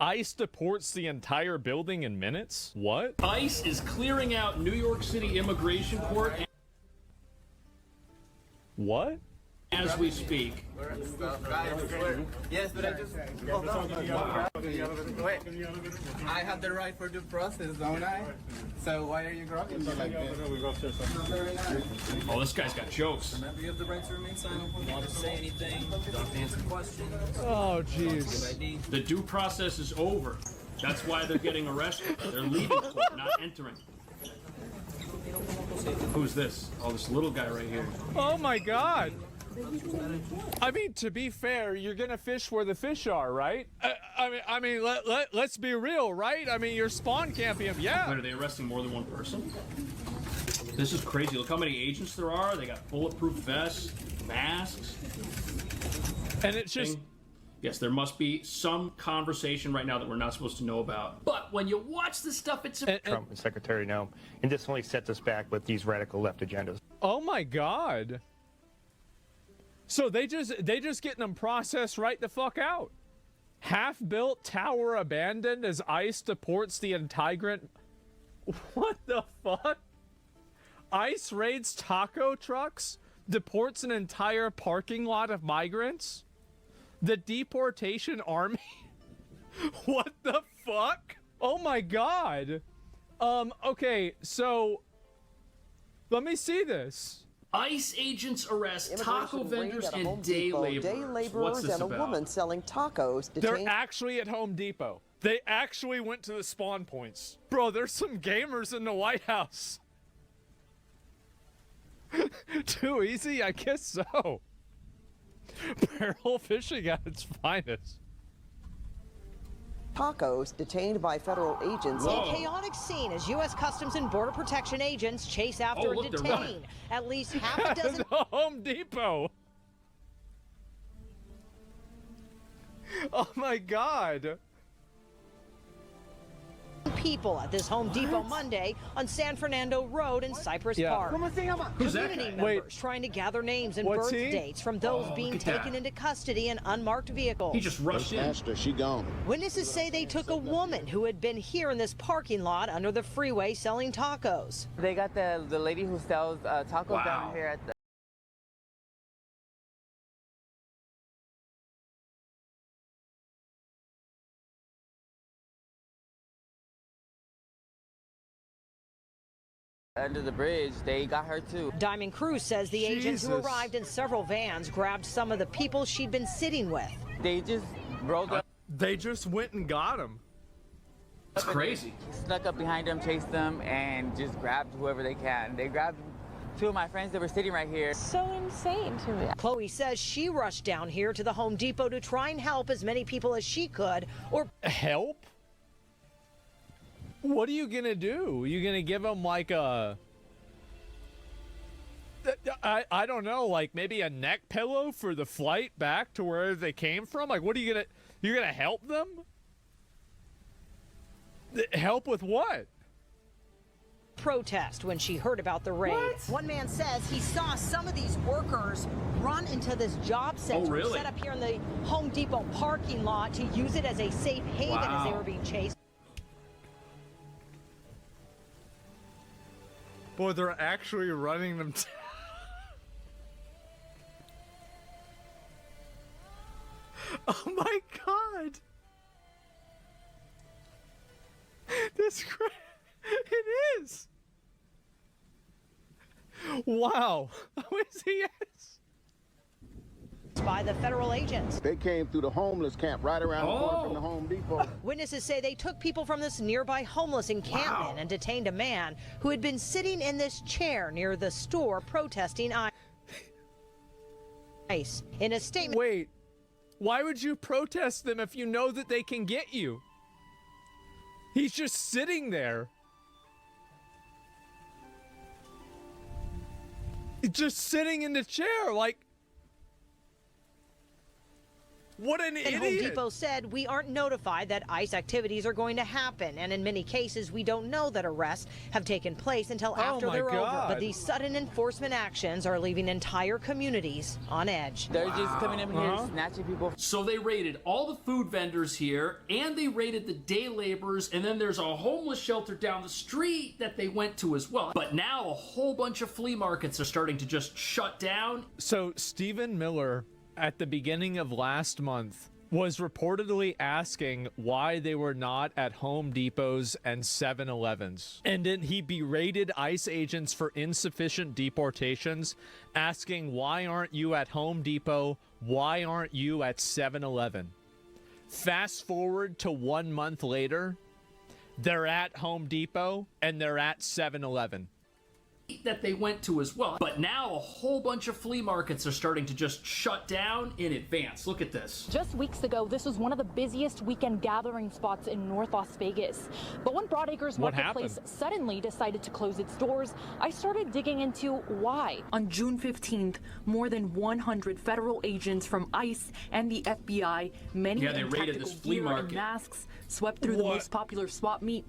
ICE deports the entire building in minutes? What? ICE is clearing out New York City Immigration Court What? as we speak. Yes, but I just hold on. Wait, I have the right for due process, don't I? So why are you grabbing me like this? Oh, this guy's got jokes. Remember, you have the right to remain silent. You don't have to say anything. You don't have to answer questions. Oh, jeez. The due process is over. That's why they're getting arrested. They're leaving court, not entering. Who's this? Oh, this little guy right here. Oh my God. I mean, to be fair, you're gonna fish where the fish are, right? I mean, let's be real, right? I mean, your spawn can't be, yeah. Wait, are they arresting more than one person? This is crazy. Look how many agents there are. They got bulletproof vests, masks. And it's just... Yes, there must be some conversation right now that we're not supposed to know about. But when you watch this stuff, it's... Trump and Secretary Noem, and this only sets us back with these radical left agendas. Oh my God. So they just getting them processed right the fuck out. Half-built tower abandoned as ICE deports the entire... What the fuck? ICE raids taco trucks, deports an entire parking lot of migrants? The deportation army? What the fuck? Oh my God. Okay, so let me see this. ICE agents arrest taco vendors and day laborers. What's this and a about? woman selling tacos. They're actually at Home Depot. They actually went to the spawn points. Bro, there's some gamers in the White House. Too easy? I guess so. Barrel fishing at its finest. Tacos detained by federal agents. A chaotic scene as U.S. Customs and Border Protection agents chase after and detain at least half a dozen. The Home Depot. Oh my God. People at this Home Depot Monday on San Fernando Road in Cypress Park. Who's that Community guy? members trying to gather names and birth dates from those being taken into custody in unmarked vehicles. He just rushed in. She gone. Witnesses say they took a woman who had been here in this parking lot under the freeway selling tacos. They got the lady who sells tacos down here at the under the bridge. They got her too. Diamond Cruz says the agents who arrived in several vans grabbed some of the people she'd been sitting with. They just rolled up. They just went and got him. That's crazy. Snuck up behind them, chased them, and just grabbed whoever they can. They grabbed two of my friends that were sitting right here. So insane to me. Chloe says she rushed down here to the Home Depot to try and help as many people as she could. Or help? What are you gonna do? You gonna give them like a... I don't know, like maybe a neck pillow for the flight back to where they came from? Like, what are you gonna... You're gonna help them? Help with what? protest when she heard about the raid. What? One man says he saw some of these workers run into this job center set up here in the Home Depot parking lot to use it as a safe haven as they were being chased. Boy, they're actually running them down. Oh my God! This it is. Wow. Yes. By the federal agents. They came through the homeless camp right around the corner from the Home Depot. Witnesses say they took people from this nearby homeless encampment and detained a man who had been sitting in this chair near the store protesting ICE. In a statement. Wait, why would you protest them if you know that they can get you? He's just sitting there. He's just sitting in the chair, like What an and idiot! Home Depot said, we aren't notified that ICE activities are going to happen, and in many cases, we don't know that arrests have taken place until after my they're over. God. But these sudden enforcement actions are leaving entire communities on edge. They're just coming in here snatching people. So they raided all the food vendors here, and they raided the day laborers, and then there's a homeless shelter down the street that they went to as well. But now a whole bunch of flea markets are starting to just shut down. So Stephen Miller, at the beginning of last month, was reportedly asking why they were not at Home Depots and 7-Elevens. And then he berated ICE agents for insufficient deportations, asking, why aren't you at Home Depot? Why aren't you at 7-Eleven? Fast forward to 1 month later, they're at Home Depot and they're at 7-Eleven. That they went to as well. But now a whole bunch of flea markets are starting to just shut down in advance. Look at this. Just weeks ago, this was one of the busiest weekend gathering spots in North Las Vegas. But when Broadacres Marketplace suddenly decided to close its doors, I started digging into why. On June 15th, more than 100 federal agents from ICE and the FBI, many they in raided tactical this flea gear market. and masks, swept through the most popular swap meet.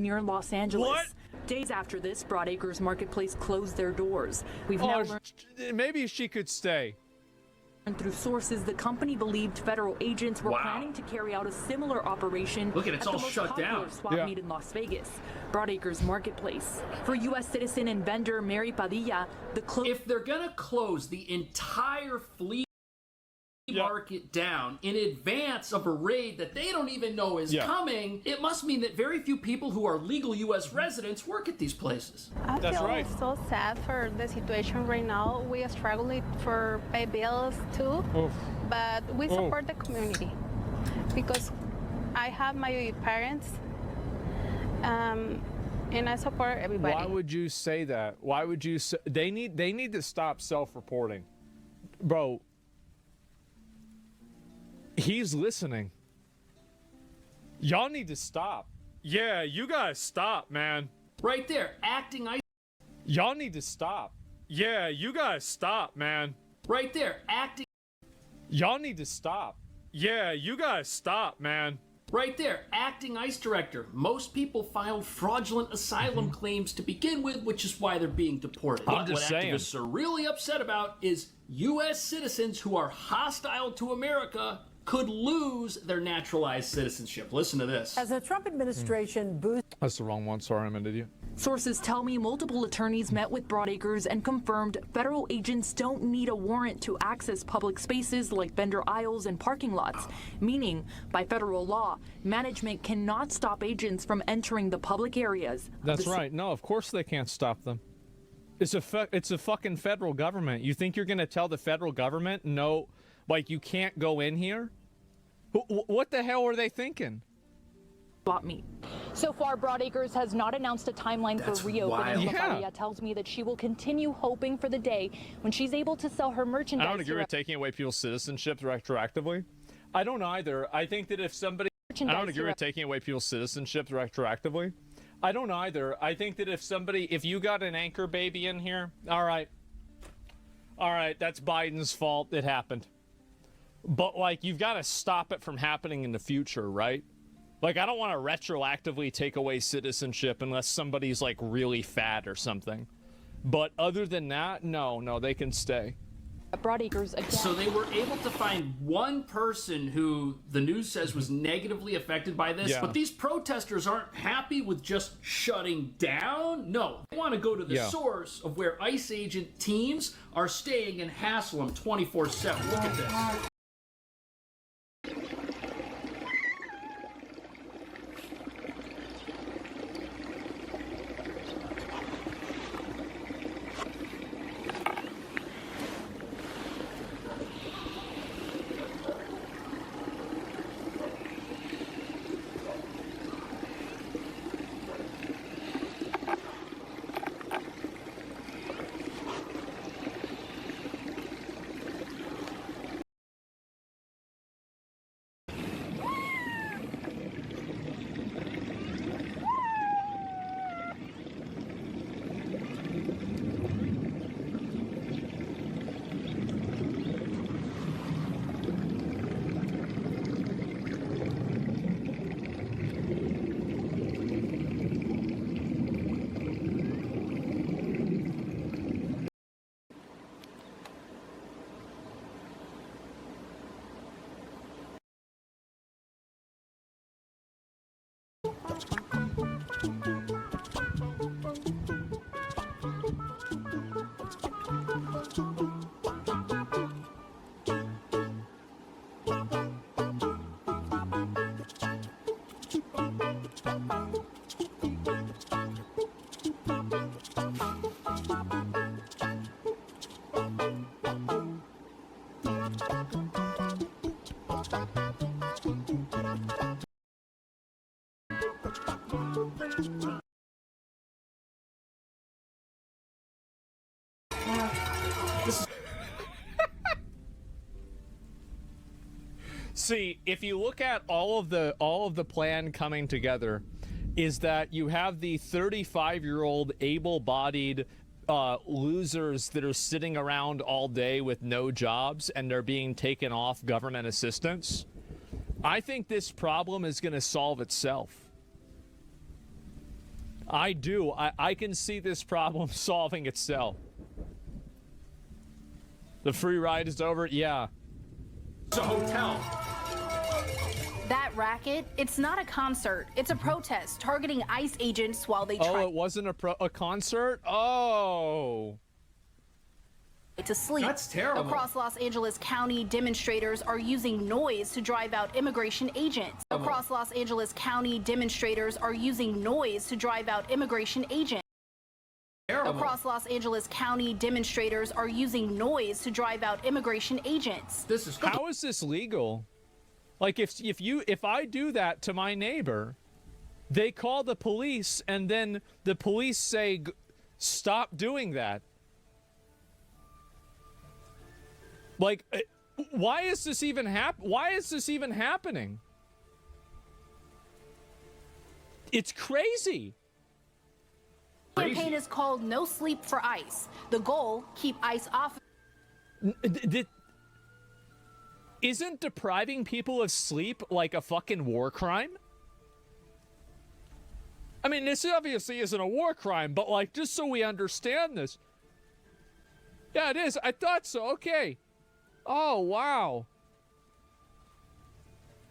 near Los Angeles. What? Days after this, Broadacres Marketplace closed their doors. We've now learned maybe she could stay. through sources the company believed federal agents were planning to carry out a similar operation Look at it's the all most shut popular down. swap meet in Las Vegas, Broadacres Marketplace. For U.S. citizen and vendor Mary Padilla, if they're gonna close the entire flea market down in advance of a raid that they don't even know is coming, it must mean that very few people who are legal U.S. residents work at these places. I feel so sad for the situation right now. We are struggling for pay bills too, but we support the community because I have my parents, and I support everybody. Why would you say that? Why would you say they need to stop self-reporting, bro? He's listening. Y'all need to stop. Yeah, you guys stop, man. Right there, acting ice. Y'all need to stop. Yeah, you guys stop, man. Right there, acting. Y'all need to stop. Yeah, you guys stop, man. Right there, acting ICE director. Most people filed fraudulent asylum claims to begin with, which is why they're being deported. I'm But just what saying. activists are really upset about is U.S. citizens who are hostile to America could lose their naturalized citizenship. Listen to this. As the Trump administration boosts. That's the wrong one. Sorry, I'm an idiot. Sources tell me multiple attorneys met with Broadacres and confirmed federal agents don't need a warrant to access public spaces like vendor aisles and parking lots, meaning by federal law, management cannot stop agents from entering the public areas. That's right. No, of course they can't stop them. It's a fucking federal government. You think you're gonna tell the federal government no, like you can't go in here? What the hell are they thinking? Me. So far, Broadacres has not announced a timeline for reopening. Wild. But Maria tells me that she will continue hoping for the day when she's able to sell her merchandise. I don't agree with taking away people's citizenship retroactively. I don't either. I think that if somebody... I don't agree with taking away people's citizenship retroactively. I don't either. I think that if you got an anchor baby in here, all right, that's Biden's fault. It happened. But, like, you've got to stop it from happening in the future, right? Like, I don't want to retroactively take away citizenship unless somebody's, like, really fat or something. But other than that, no, they can stay. Broadacres again. So they were able to find one person who the news says was negatively affected by this, but these protesters aren't happy with just shutting down. No, they want to go to the source of where ICE agent teams are staying and hassle them 24/7. Look at this. See, if you look at all of the plan coming together, is that you have the 35-year-old able-bodied losers that are sitting around all day with no jobs and they're being taken off government assistance. I think this problem is going to solve itself. I do. I can see this problem solving itself. The free ride is over? Yeah. It's a hotel. That racket, it's not a concert. It's a protest targeting ICE agents while they try. Oh, it wasn't a concert? Oh. To sleep. That's terrible. Across Los Angeles County, demonstrators are using noise to drive out immigration agents. Across Los Angeles County, demonstrators are using noise to drive out immigration agents. Terrible. Across Los Angeles County, demonstrators are using noise to drive out immigration agents. This is how is this legal? Like if I do that to my neighbor, they call the police and then the police say stop doing that. Like why is this even happening? It's crazy. The campaign is called No Sleep for ICE. The goal, keep ICE off. Isn't depriving people of sleep like a fucking war crime? I mean, this obviously isn't a war crime, but like, just so we understand this. Yeah, it is. I thought so. Okay. Oh, wow.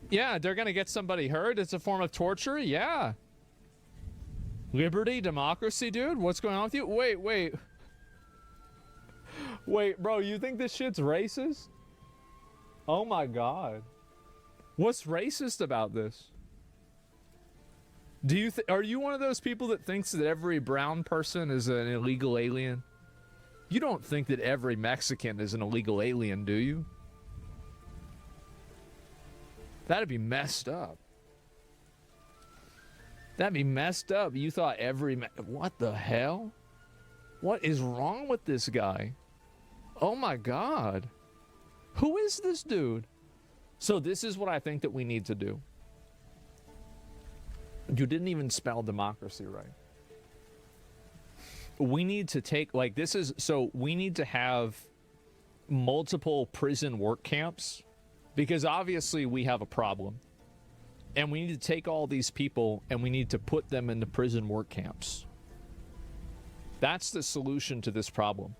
Yeah, they're gonna get somebody hurt. It's a form of torture. Yeah. Liberty, democracy, dude? What's going on with you? Wait. Wait, bro, you think this shit's racist? Oh my god. What's racist about this? Are you one of those people that thinks that every brown person is an illegal alien? You don't think that every Mexican is an illegal alien, do you? That'd be messed up. That'd be messed up. You thought what the hell? What is wrong with this guy? Oh my god. Who is this dude? So this is what I think that we need to do. You didn't even spell democracy right. We need to take, we need to have multiple prison work camps because obviously we have a problem. And we need to take all these people and we need to put them into prison work camps. That's the solution to this problem.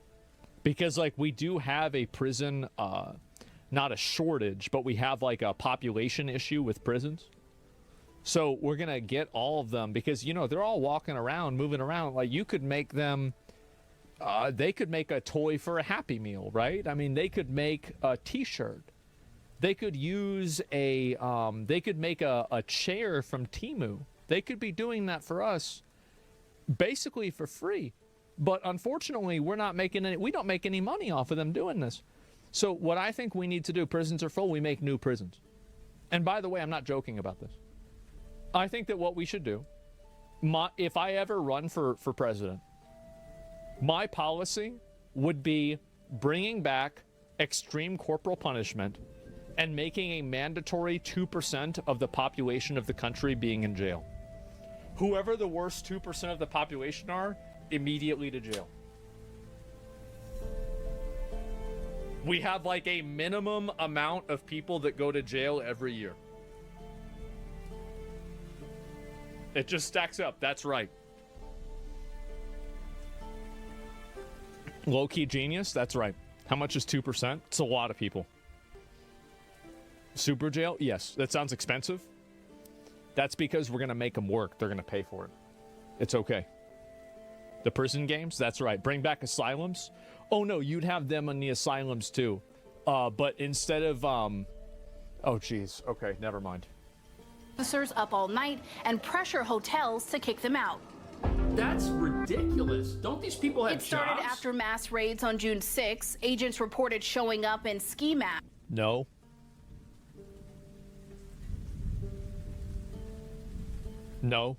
Because we do have a prison, not a shortage, but we have a population issue with prisons. So we're going to get all of them because, they're all walking around, moving around. You could make them, they could make a toy for a Happy Meal, right? I mean, they could make a t-shirt. They could use they could make a chair from Temu. They could be doing that for us basically for free. But unfortunately, we don't make any money off of them doing this. So what I think we need to do, prisons are full, we make new prisons. And by the way, I'm not joking about this. I think that what we should do, if I ever run for president, my policy would be bringing back extreme corporal punishment and making a mandatory 2% of the population of the country being in jail. Whoever the worst 2% of the population are, immediately to jail. We have a minimum amount of people that go to jail every year. It just stacks up. That's right. Low-key genius. That's right. How much is 2%? It's a lot of people. Super jail? Yes. That sounds expensive. That's because we're going to make them work. They're going to pay for it. It's okay. The prison games? That's right. Bring back asylums? Oh, no. You'd have them in the asylums, too. But instead of... Oh, geez. Okay. Never mind. Officers up all night and pressure hotels to kick them out. That's ridiculous. Don't these people have jobs? It started after mass raids on June 6. Agents reported showing up in ski masks. No. No.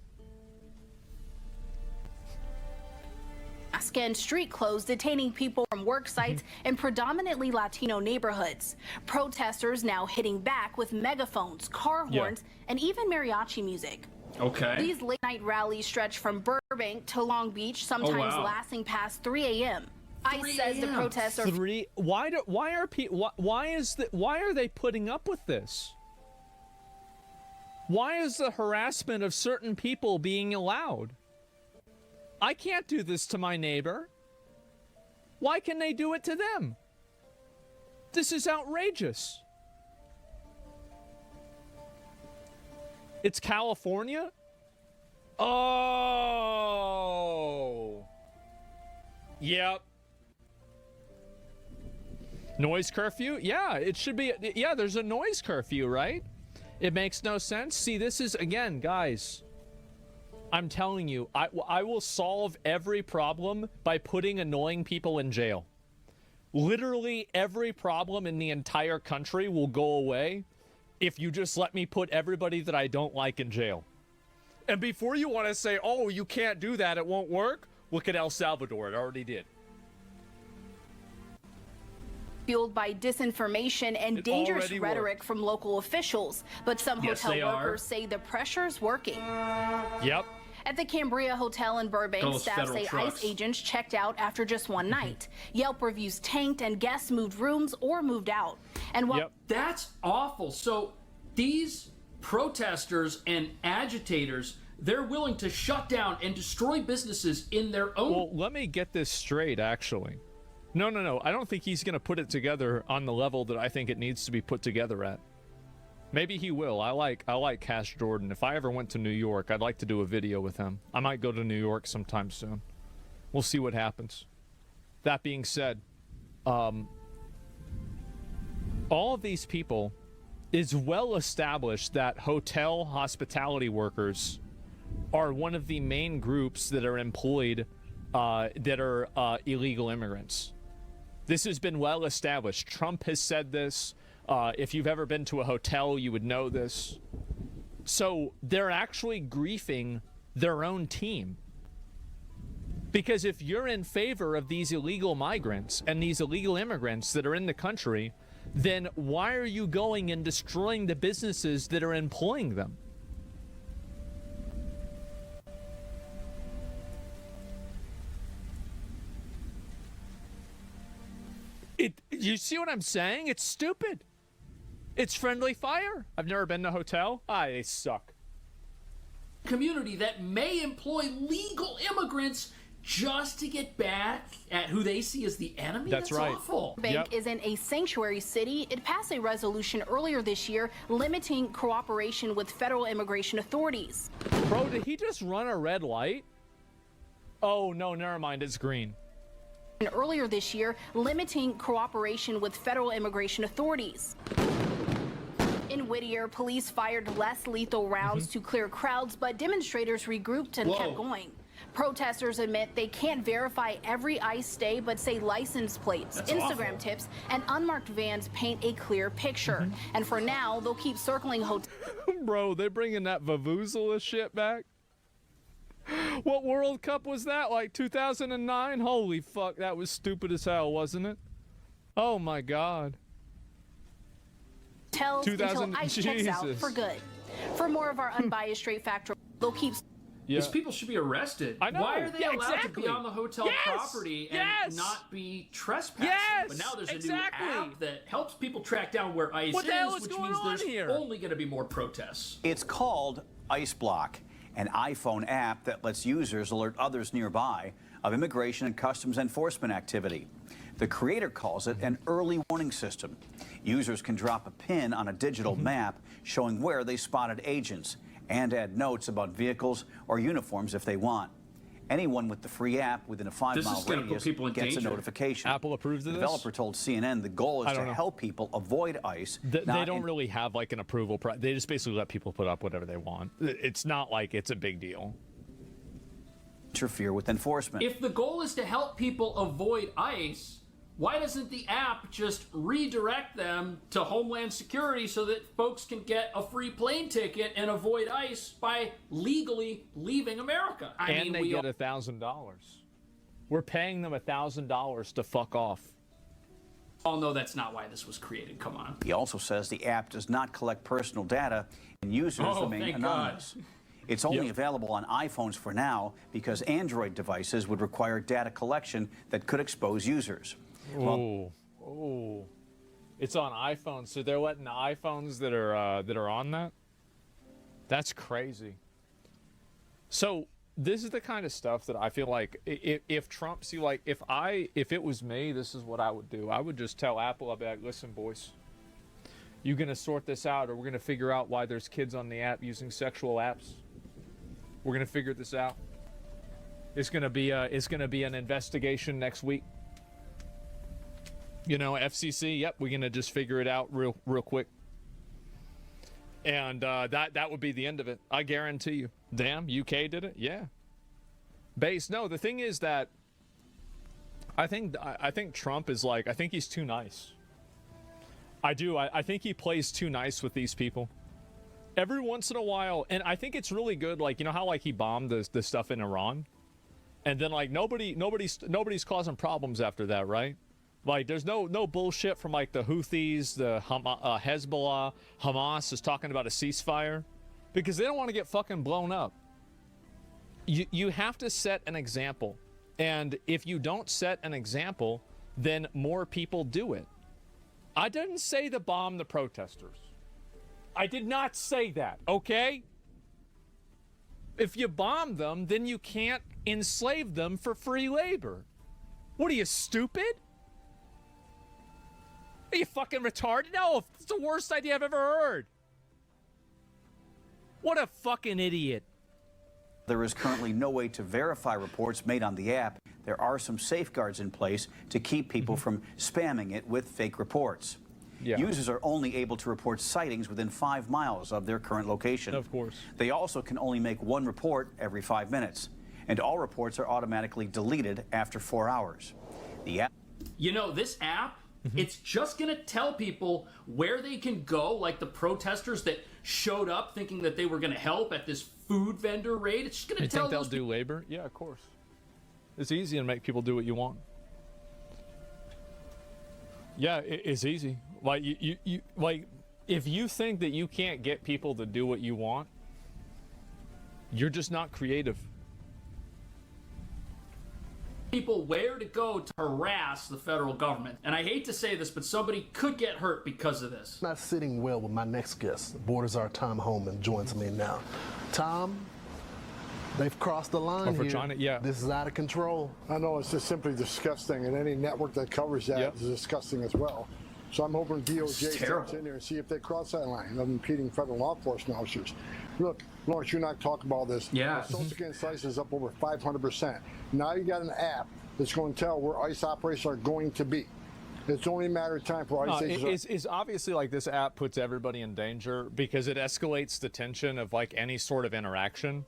And street clothes detaining people from work sites in predominantly Latino neighborhoods. Protesters now hitting back with megaphones, car horns, and even mariachi music. Okay. These late night rallies stretch from Burbank to Long Beach, sometimes lasting past 3 a.m. ICE says the protests are why are they putting up with this? Why is the harassment of certain people being allowed? I can't do this to my neighbor. Why can they do it to them? This is outrageous. It's California? Oh. Yep. Noise curfew? Yeah, it should be. Yeah, there's a noise curfew, right? It makes no sense. See, this is, again, guys, I'm telling you, I will solve every problem by putting annoying people in jail. Literally every problem in the entire country will go away if you just let me put everybody that I don't like in jail. And before you want to say, oh, you can't do that, it won't work, look at El Salvador. It already did. Fueled by disinformation and dangerous rhetoric from local officials. But some hotel workers say the pressure's working. Yep. At the Cambria Hotel in Burbank, staff say ICE agents checked out after just one night. Yelp reviews tanked and guests moved rooms or moved out. And while That's awful. So these protesters and agitators, they're willing to shut down and destroy businesses in their own... Well, let me get this straight, actually. No. I don't think he's going to put it together on the level that I think it needs to be put together at. Maybe he will. I like Cash Jordan. If I ever went to New York, I'd like to do a video with him. I might go to New York sometime soon. We'll see what happens. That being said, all of these people, is well established that hotel hospitality workers are one of the main groups that are employed that are illegal immigrants. This has been well established. Trump has said this. If you've ever been to a hotel, you would know this. So they're actually griefing their own team. Because if you're in favor of these illegal migrants and these illegal immigrants that are in the country, then why are you going and destroying the businesses that are employing them? You see what I'm saying? It's stupid. It's friendly fire. I've never been to a hotel. They suck. Community that may employ legal immigrants just to get back at who they see as the enemy. That's right. Awful. Bank isn't a sanctuary city. It passed a resolution earlier this year limiting cooperation with federal immigration authorities. Bro, did he just run a red light? Oh, no, never mind. It's green. And earlier this year, limiting cooperation with federal immigration authorities. In Whittier, police fired less lethal rounds to clear crowds, but demonstrators regrouped and kept going. Protesters admit they can't verify every ICE stay, but say license plates, Instagram tips, and unmarked vans paint a clear picture. And for now, they'll keep circling hotels. Bro, they bringing that Vuvuzela shit back? What World Cup was that? Like 2009? Holy fuck, that was stupid as hell, wasn't it? Oh my god. Until ICE checks out for good. For more of our unbiased straight factor, they'll keep... These people should be arrested. I know. Why are they allowed to be on the hotel property and not be trespassing? But now there's a new app that helps people track down where ICE is, which means there's only going to be more protests. It's called ICE Block, an iPhone app that lets users alert others nearby of immigration and customs enforcement activity. The creator calls it an early warning system. Users can drop a pin on a digital map showing where they spotted agents and add notes about vehicles or uniforms if they want. Anyone with the free app within a 5-mile radius gets a notification. Apple approves of this? The developer told CNN the goal is to help people avoid ICE. They don't really have like an approval. They just basically let people put up whatever they want. It's not like it's a big deal. Interfere with enforcement. If the goal is to help people avoid ICE, why doesn't the app just redirect them to Homeland Security so that folks can get a free plane ticket and avoid ICE by legally leaving America? And they get $1,000. We're paying them $1,000 to fuck off. Oh, no, that's not why this was created. Come on. He also says the app does not collect personal data and users remain anonymous. It's only available on iPhones for now because Android devices would require data collection that could expose users. Oh, it's on iPhones, so they're letting the iPhones that are on that. That's crazy. So this is the kind of stuff that I feel like if Trump, see, like if it was me, this is what I would do. I would just tell Apple, I'd be like, listen, boys, you gonna sort this out, or we're gonna figure out why there's kids on the app using sexual apps. We're gonna figure this out. It's gonna be an investigation next week. You know, FCC. Yep, we're gonna just figure it out real quick. And that would be the end of it. I guarantee you. Damn, UK did it? Yeah. Base. No, the thing is that I think Trump is like, I think he's too nice. I do. I think he plays too nice with these people. Every once in a while, and I think it's really good, like, you know how like he bombed the stuff in Iran? And then like nobody's causing problems after that, right? Like, there's no bullshit from, like, the Houthis, the Hezbollah, Hamas is talking about a ceasefire. Because they don't want to get fucking blown up. You have to set an example. And if you don't set an example, then more people do it. I didn't say to bomb the protesters. I did not say that, okay? If you bomb them, then you can't enslave them for free labor. What are you, stupid? Are you fucking retarded? No, it's the worst idea I've ever heard. What a fucking idiot. There is currently no way to verify reports made on the app. There are some safeguards in place to keep people from spamming it with fake reports. Yeah. Users are only able to report sightings within 5 miles of their current location. Of course. They also can only make one report every 5 minutes. And all reports are automatically deleted after 4 hours. The app... You know, this app... It's just going to tell people where they can go, like the protesters that showed up thinking that they were going to help at this food vendor raid. It's just going to tell them. You think they'll do labor? Yeah, of course. It's easy to make people do what you want. Yeah, it's easy. Like, you like, if you think that you can't get people to do what you want, you're just not creative. People where to go to harass the federal government. And I hate to say this, but somebody could get hurt because of this. Not sitting well with my next guest. Borders our Tom Homan joins me now. Tom, they've crossed the line here. China, yeah. This is out of control. I know, it's just simply disgusting, and any network that covers that is disgusting as well. So I'm hoping DOJ steps in there and see if they cross that line of impeding federal law enforcement officers. Look, Lawrence, you're not talking about this. Yeah. Social security ICE is up over 500%. Now you got an app that's going to tell where ICE operations are going to be. It's only a matter of time for ICE agents. It's obviously like this app puts everybody in danger because it escalates the tension of like any sort of interaction.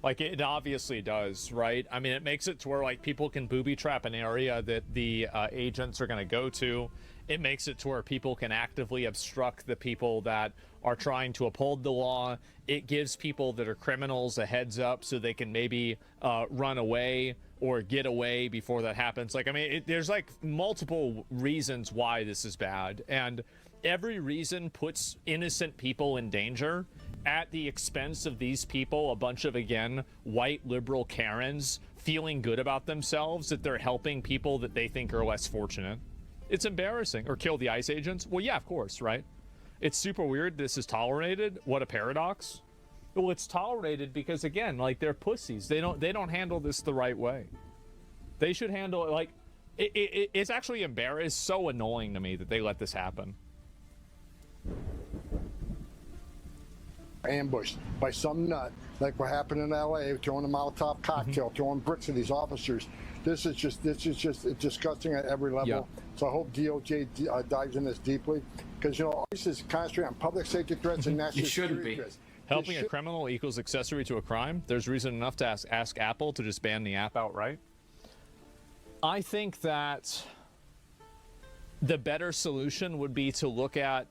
Like it obviously does, right? I mean, it makes it to where like people can booby trap an area that the agents are going to go to. It makes it to where people can actively obstruct the people that are trying to uphold the law. It gives people that are criminals a heads up so they can maybe run away or get away before that happens. Like, I mean, there's like multiple reasons why this is bad. And every reason puts innocent people in danger at the expense of these people, a bunch of, again, white liberal Karens feeling good about themselves that they're helping people that they think are less fortunate. It's embarrassing. Or kill the ICE agents? Well, yeah, of course, right? It's super weird this is tolerated. What a paradox. Well, it's tolerated because, again, like, they're pussies. They don't handle this the right way. They should handle it, like, it's actually embarrassing. It's so annoying to me that they let this happen. Ambushed by some nut, like what happened in LA, throwing a Molotov cocktail, throwing bricks at these officers. This is just disgusting at every level. Yeah. So I hope DOJ dives in this deeply, because, you know, ICE is concentrating on public safety threats and national security threats. Helping a criminal equals accessory to a crime. There's reason enough to ask Apple to just ban the app outright. I think that the better solution would be to look at,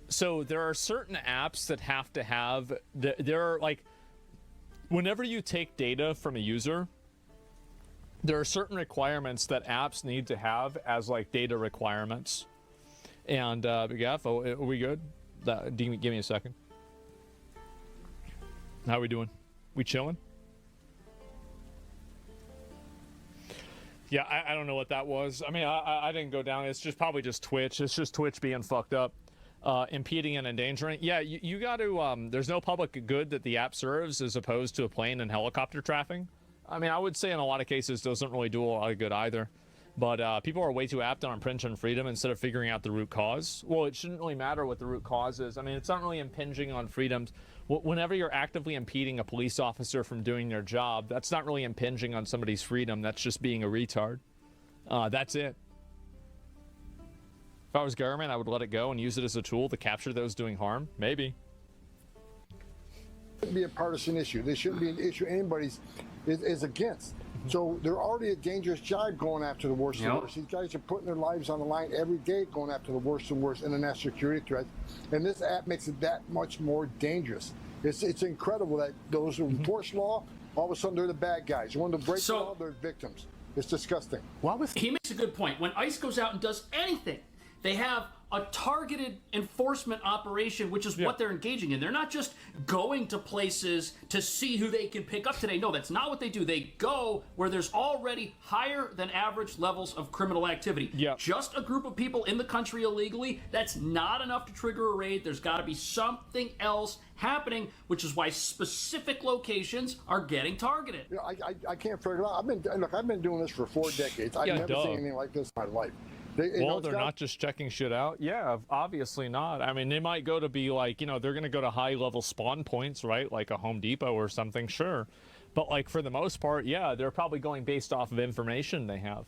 so there are certain apps that have to have, there are like, whenever you take data from a user, there are certain requirements that apps need to have as like data requirements. And Gaff, are we good? Give me a second. How we doing? We chilling? Yeah, I don't know what that was. I mean, I didn't go down. It's just probably just Twitch. It's just Twitch being fucked up. impeding and endangering. Yeah, you got to. There's no public good that the app serves as opposed to a plane and helicopter traffic. I mean, I would say in a lot of cases doesn't really do a lot of good either. But people are way too apt on infringing freedom instead of figuring out the root cause. Well, it shouldn't really matter what the root cause is. I mean, it's not really impinging on freedoms. Whenever you're actively impeding a police officer from doing their job, that's not really impinging on somebody's freedom. That's just being a retard. That's it. If I was government, I would let it go and use it as a tool to capture those doing harm. Maybe. It shouldn't be a partisan issue. This shouldn't be an issue anybody's is against. So they're already a dangerous job going after the worst and worst. These guys are putting their lives on the line every day going after the worst and worst internet security threats. And this app makes it that much more dangerous. It's incredible that those who enforce law, all of a sudden they're the bad guys. When they break the law, they're victims. It's disgusting. He makes a good point. When ICE goes out and does anything, they have a targeted enforcement operation, which is what they're engaging in. They're not just going to places to see who they can pick up today. No, that's not what they do. They go where there's already higher than average levels of criminal activity. Just a group of people in the country illegally, that's not enough to trigger a raid. There's got to be something else happening, which is why specific locations are getting targeted. You know, I can't figure it out. I've been doing this for 4 decades. I've never seen anything like this in my life. They're not just checking shit out. Yeah, obviously not. I mean, they might go to be like, they're going to go to high-level spawn points, right? Like a Home Depot or something, sure. But, like, for the most part, yeah, they're probably going based off of information they have.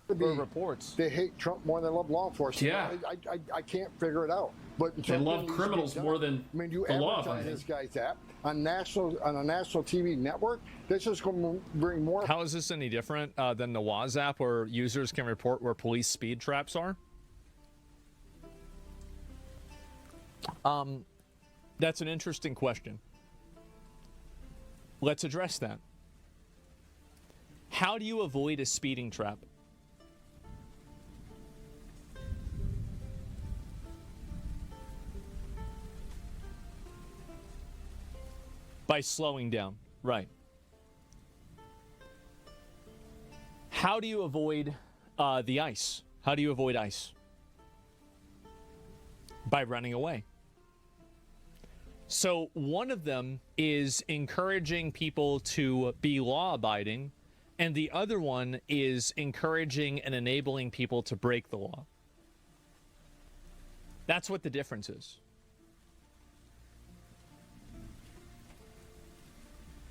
Or reports. They hate Trump more than they love law enforcement. Yeah. I can't figure it out. But they love criminals more than you the law. advertise this guy's app on a national TV network. That's just going to bring more. How is this any different than the WAS app, where users can report where police speed traps are? That's an interesting question. Let's address that. How do you avoid a speeding trap? By slowing down, right. How do you avoid the ICE? How do you avoid ICE? By running away. So one of them is encouraging people to be law-abiding, and the other one is encouraging and enabling people to break the law. That's what the difference is.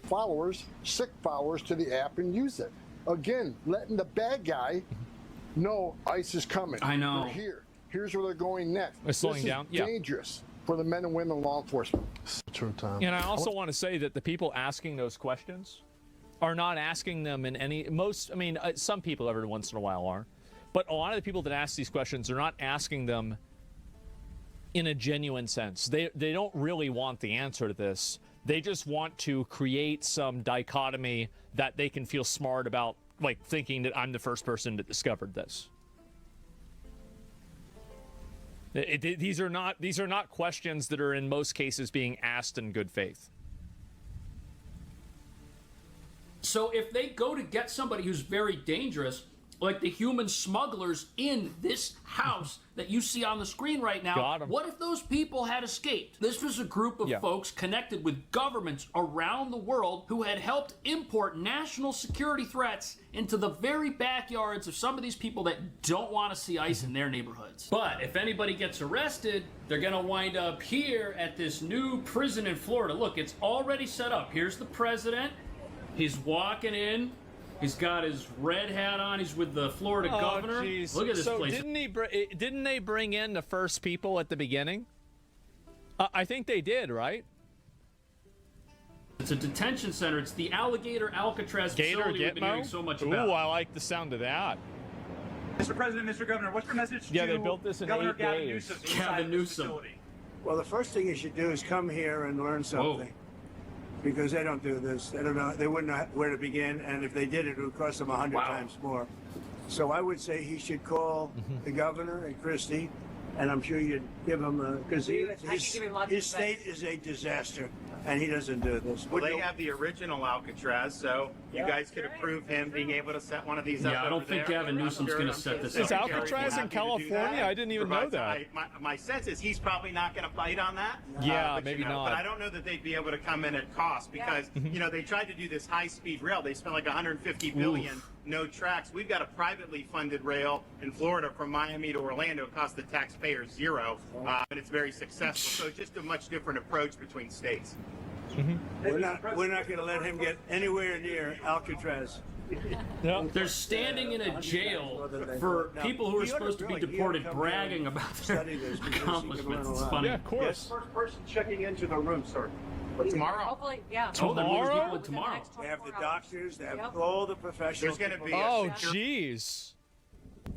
Followers, sick followers to the app and use it. Again, letting the bad guy know ICE is coming. I know. They're here. Here's where they're going next. They're slowing down. This is dangerous for the men and women in law enforcement. True time. And I also want to say that the people asking those questions are not asking them in any some people every once in a while are, but a lot of the people that ask these questions are not asking them in a genuine sense. They don't really want the answer to this. They just want to create some dichotomy that they can feel smart about, like thinking that I'm the first person that discovered this. These are not questions that are in most cases being asked in good faith. So if they go to get somebody who's very dangerous, like the human smugglers in this house that you see on the screen right now, what if those people had escaped? This was a group of folks connected with governments around the world who had helped import national security threats into the very backyards of some of these people that don't want to see ICE in their neighborhoods. But if anybody gets arrested, they're going to wind up here at this new prison in Florida. Look, it's already set up. Here's the president. He's walking in. He's got his red hat on. He's with the Florida governor. Geez. Look at this place. Didn't they bring in the first people at the beginning? I think they did, right? It's a detention center. It's the Alligator Alcatraz facility we've been hearing so much about. Ooh, I like the sound of that. Mr. President, Mr. Governor, what's your message they built this in Governor 8 Gavin days. Newsom Gavin Newsom. Well, the first thing you should do is come here and learn something. Because they don't do this. They don't know. They wouldn't know where to begin, and if they did, it would cost them 100 times more. So I would say he should call the governor and Christie and I'm sure you'd give him because his state is a disaster, and he doesn't do this. Well, they have the original Alcatraz, so you guys could approve him being able to set one of these up. Yeah, I don't think Gavin Newsom's going to set this up. Is Alcatraz in California? I didn't even know that. My sense is he's probably not going to bite on that. Yeah, maybe not. But I don't know that they'd be able to come in at cost because, you know, they tried to do this high-speed rail. They spent like $150 billion, no tracks. We've got a privately funded rail in Florida from Miami to Orlando. It cost the taxpayers $0, and it's very successful. So it's just a much different approach between states. We're not going to let him get anywhere near Alcatraz. They're standing in a jail for people who are supposed to be deported bragging about their accomplishments. It's funny. Yeah, of course. First person checking into the room, sir. Tomorrow. Hopefully, yeah. Oh, they're moving people in tomorrow. They have the doctors, they have all the professionals. There's going to be Oh, jeez.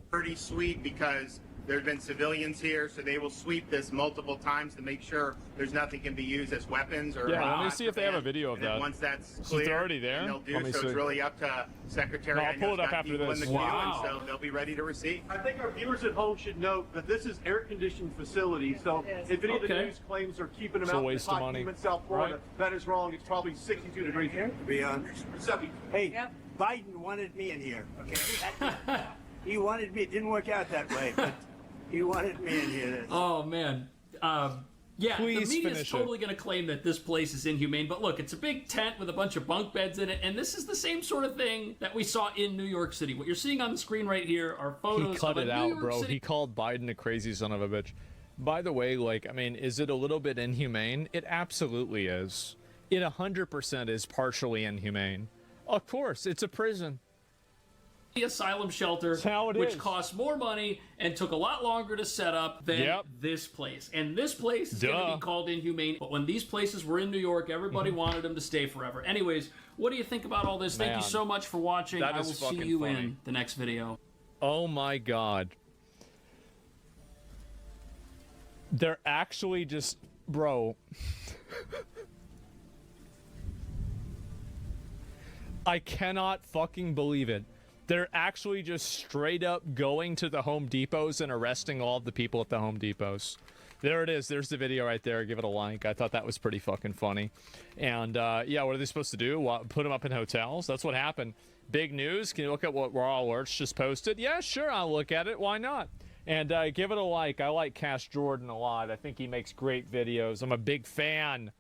pretty sweet because there's been civilians here, so they will sweep this multiple times to make sure there's nothing can be used as weapons or. Yeah, let me see if they have a video of and then that. once that's Since clear, they're already there, they'll do let me so. see. It's really up to Secretary. No, I'll pull it up after this. Wow. So they'll be ready to receive. I think our viewers at home should note that this is air-conditioned facility, so if any of the news claims are keeping them It's a out in waste of hot, money. humid South Florida, that is wrong. It's probably 62 degrees here. To be honest. Hey, Biden wanted me in here. Okay. He wanted me. It didn't work out that way, but he wanted me in here. Oh, man. Yeah, Please the media's finish totally going to claim that this place is inhumane, but look, it's a big tent with a bunch of bunk beds in it, and this is the same sort of thing that we saw in New York City. What you're seeing on the screen right here are photos He cut of a it New out, York bro. City. He called Biden a crazy son of a bitch. By the way, like, I mean, is it a little bit inhumane? It absolutely is. It 100% is partially inhumane. Of course, it's a prison. The asylum shelter, which costs more money and took a lot longer to set up than this place. And this place is going to be called inhumane. But when these places were in New York, everybody wanted them to stay forever. Anyways, what do you think about all this? Thank you so much for watching. I will see you in the next video. Oh my God. They're actually just, bro. I cannot fucking believe it. They're actually just straight up going to the Home Depots and arresting all of the people at the Home Depots. There it is. There's the video right there. Give it a like. I thought that was pretty fucking funny. And yeah, what are they supposed to do? Put them up in hotels? That's what happened. Big news. Can you look at what Raw Alerts just posted? Yeah, sure. I'll look at it. Why not? And give it a like. I like Cash Jordan a lot. I think he makes great videos. I'm a big fan.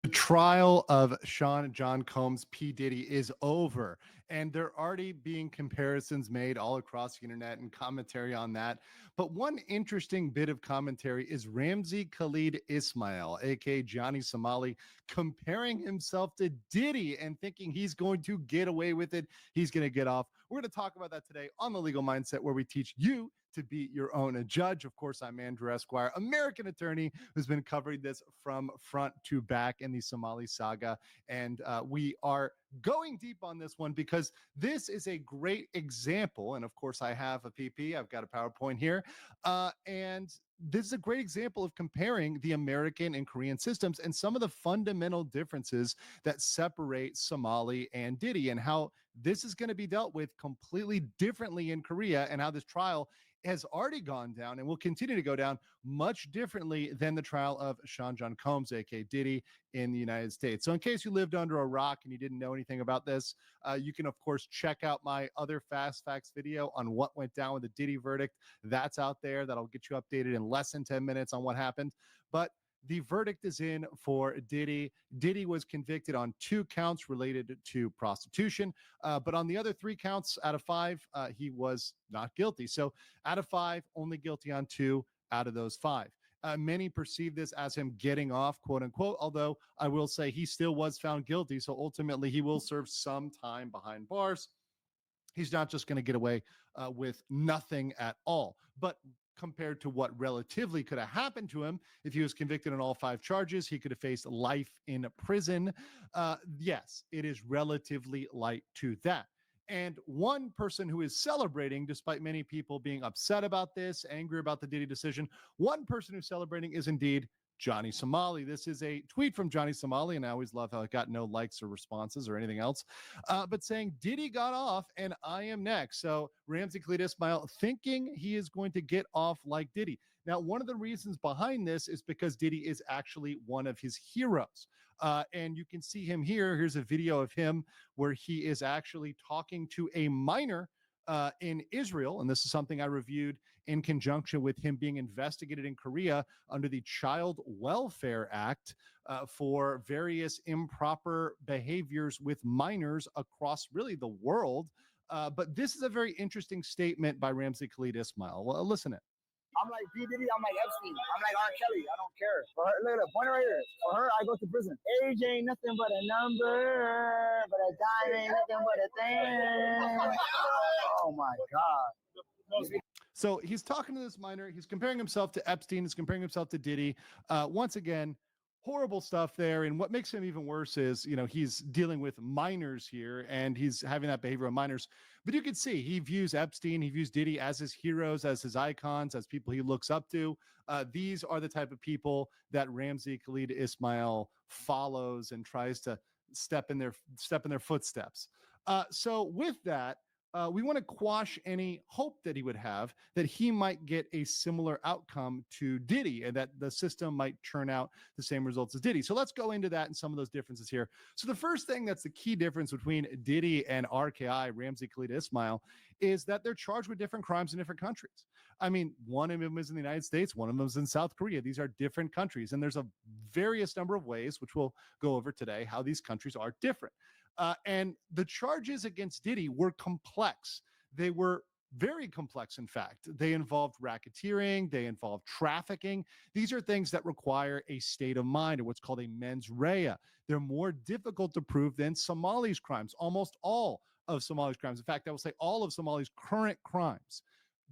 The trial of Sean John Combs P. Diddy is over, and there are already being comparisons made all across the internet and commentary on that. But one interesting bit of commentary is Ramzi Khalid Ismail, aka Johnny Somali, comparing himself to Diddy and thinking he's going to get away with it. He's going to get off. We're going to talk about that today on The Legal Mindset, where we teach you to be your own judge. Of course, I'm Andrew Esquire, American attorney who's been covering this from front to back in the Somali saga. And we are going deep on this one because this is a great example. And of course, I have a PP. I've got a PowerPoint here. And this is a great example of comparing the American and Korean systems and some of the fundamental differences that separate Somali and Diddy, and how this is going to be dealt with completely differently in Korea, and how this trial has already gone down and will continue to go down much differently than the trial of Sean John Combs, aka Diddy, in the United States. So in case you lived under a rock and you didn't know anything about this, you can, of course, check out my other Fast Facts video on what went down with the Diddy verdict. That's out there. That'll get you updated in less than 10 minutes on what happened. But the verdict is in for Diddy. Diddy was convicted on 2 counts related to prostitution, but on the other 3 counts out of 5, he was not guilty. So out of 5, only guilty on 2 out of those 5. Many perceive this as him getting off, quote unquote, although I will say he still was found guilty. So ultimately, he will serve some time behind bars. He's not just going to get away with nothing at all. But compared to what relatively could have happened to him if he was convicted on all 5 charges, he could have faced life in prison. Yes, it is relatively light to that. And one person who is celebrating, despite many people being upset about this, angry about the Diddy decision, one person who's celebrating is indeed Johnny Somali. This is a tweet from Johnny Somali, and I always love how it got no likes or responses or anything else, but saying Diddy got off and I am next. So Ramzi Khalid Ismail thinking he is going to get off like Diddy. Now, one of the reasons behind this is because Diddy is actually one of his heroes. And you can see him here. Here's a video of him where he is actually talking to a minor in Israel. And this is something I reviewed in conjunction with him being investigated in Korea under the Child Welfare Act for various improper behaviors with minors across really the world. But this is a very interesting statement by Ramzi Khalid Ismail. Well, listen to it. I'm like P. Diddy, I'm like Epstein, I'm like R. Kelly, I don't care. For her, look at the point right here. For her, I go to prison. Age ain't nothing but a number, but a dime ain't nothing but a thing. Oh my God. So he's talking to this minor. He's comparing himself to Epstein. He's comparing himself to Diddy. Once again, horrible stuff there. And what makes him even worse is, he's dealing with minors here and he's having that behavior of minors. But you can see he views Epstein, he views Diddy as his heroes, as his icons, as people he looks up to. These are the type of people that Ramzi Khalid Ismail follows and tries to step in their footsteps. So with that, we want to quash any hope that he would have that he might get a similar outcome to Diddy and that the system might turn out the same results as Diddy. So let's go into that and some of those differences here. So the first thing that's the key difference between Diddy and RKI, Ramzi Khalid Ismail, is that they're charged with different crimes in different countries. I mean, one of them is in the United States, one of them is in South Korea. These are different countries, and there's a various number of ways, which we'll go over today, how these countries are different. And the charges against Diddy were complex. They were very complex, in fact. They involved racketeering. They involved trafficking. These are things that require a state of mind, or what's called a mens rea. They're more difficult to prove than Somali's crimes, almost all of Somali's crimes. In fact, I will say all of Somali's current crimes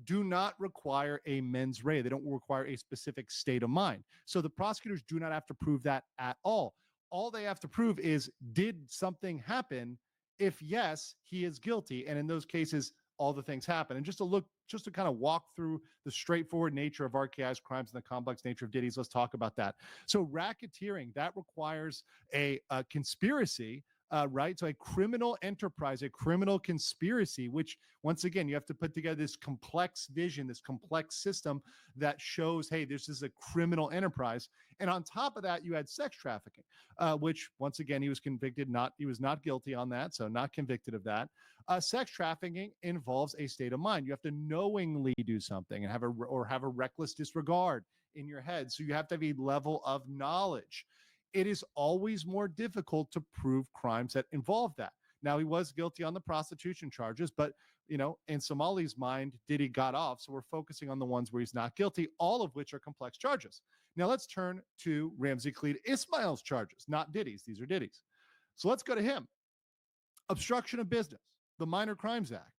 do not require a mens rea. They don't require a specific state of mind. So the prosecutors do not have to prove that at all. All they have to prove is, did something happen? If yes, he is guilty. And in those cases, all the things happen. And just to kind of walk through the straightforward nature of RKI's crimes and the complex nature of Diddy's, let's talk about that. So racketeering, that requires a conspiracy, right? So a criminal enterprise, a criminal conspiracy, which once again, you have to put together this complex vision, this complex system that shows, hey, this is a criminal enterprise. And on top of that, you had sex trafficking, which once again, he was not guilty on that. So not convicted of that. Sex trafficking involves a state of mind. You have to knowingly do something and have a reckless disregard in your head. So you have to have a level of knowledge. it is always more difficult to prove crimes that involve that. Now, he was guilty on the prostitution charges, but, you know, in Somali's mind, Diddy got off. So we're focusing on the ones where he's not guilty, all of which are complex charges. Now, let's turn to Ramzi Khalid Ismail's charges, not Diddy's. These are Diddy's. So let's go to him. Obstruction of business, the Minor Crimes Act.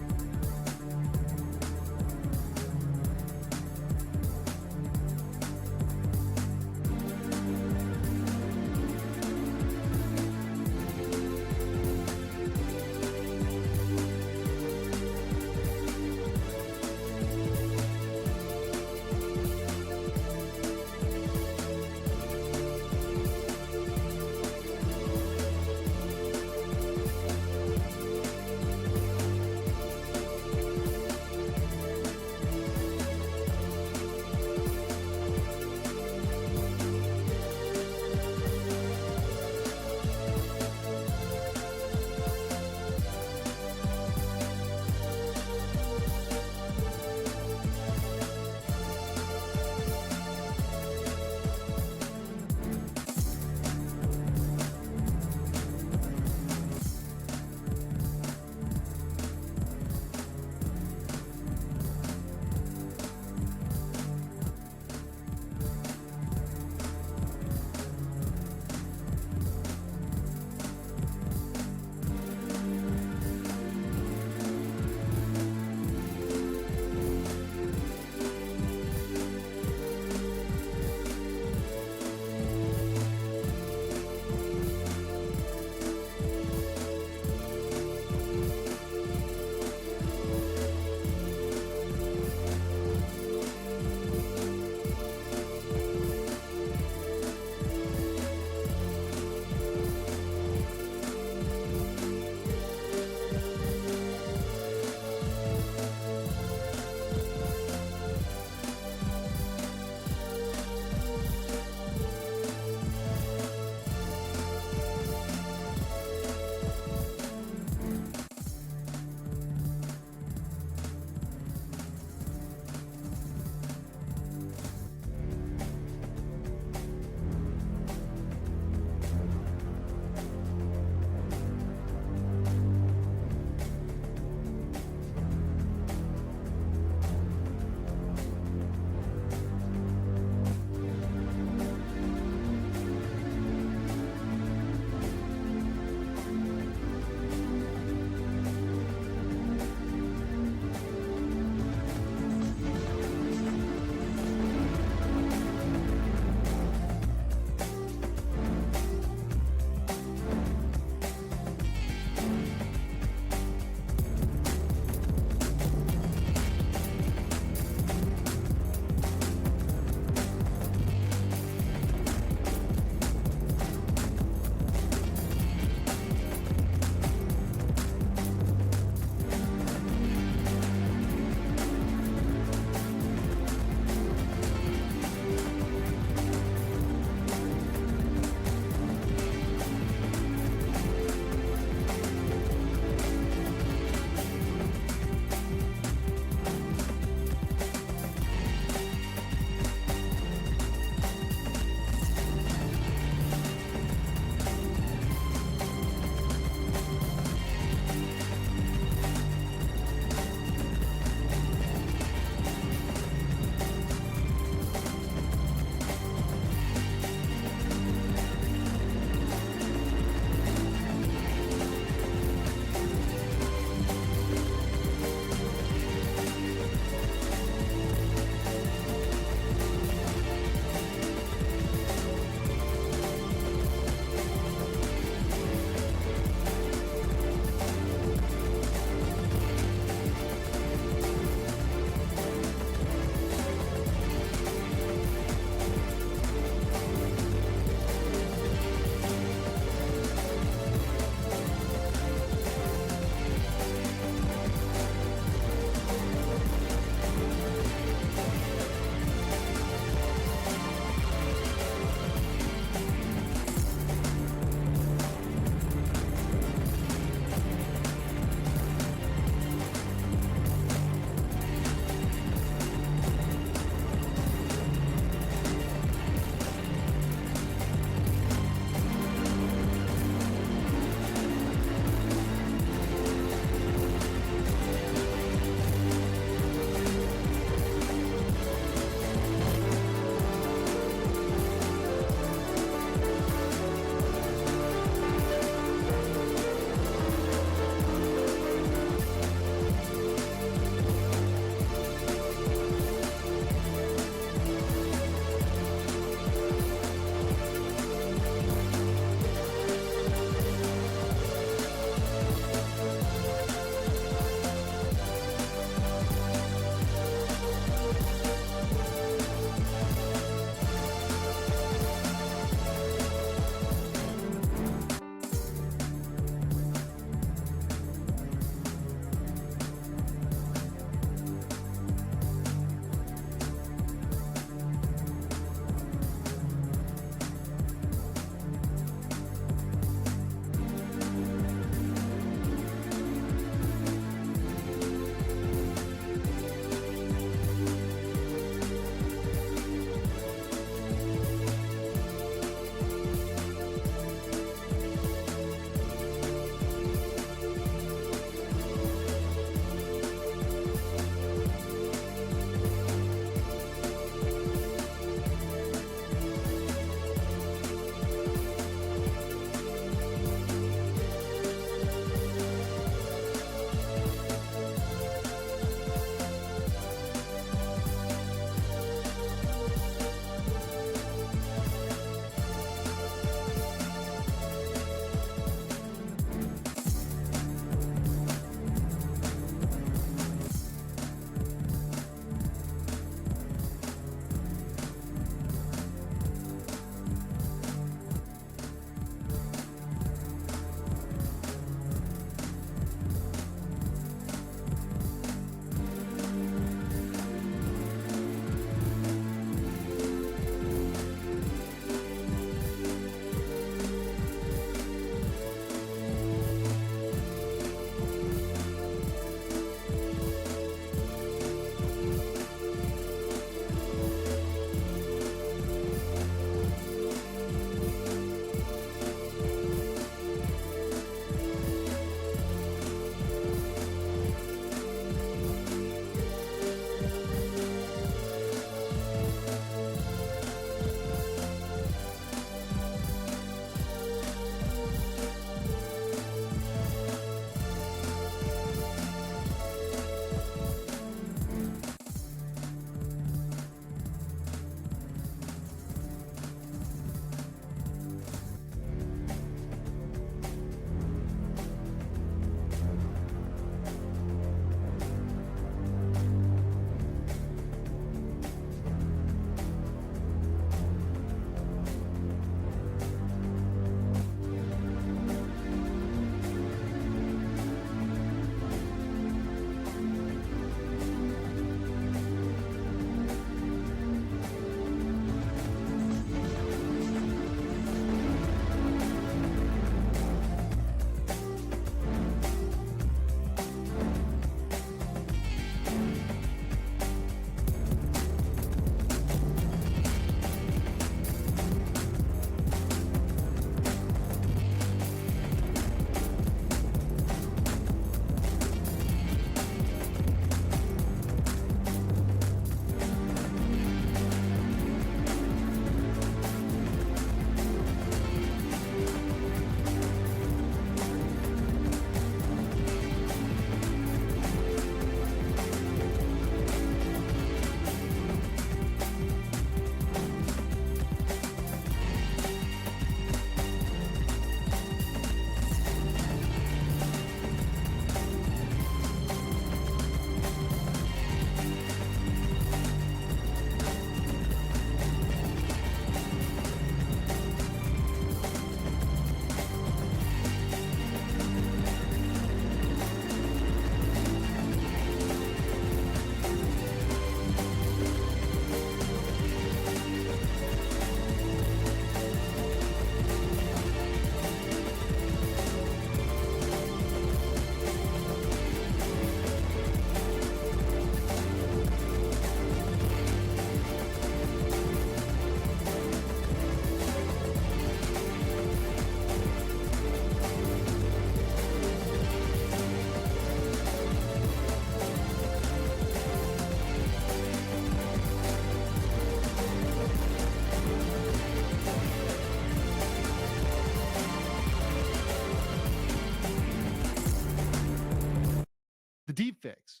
the deepfakes.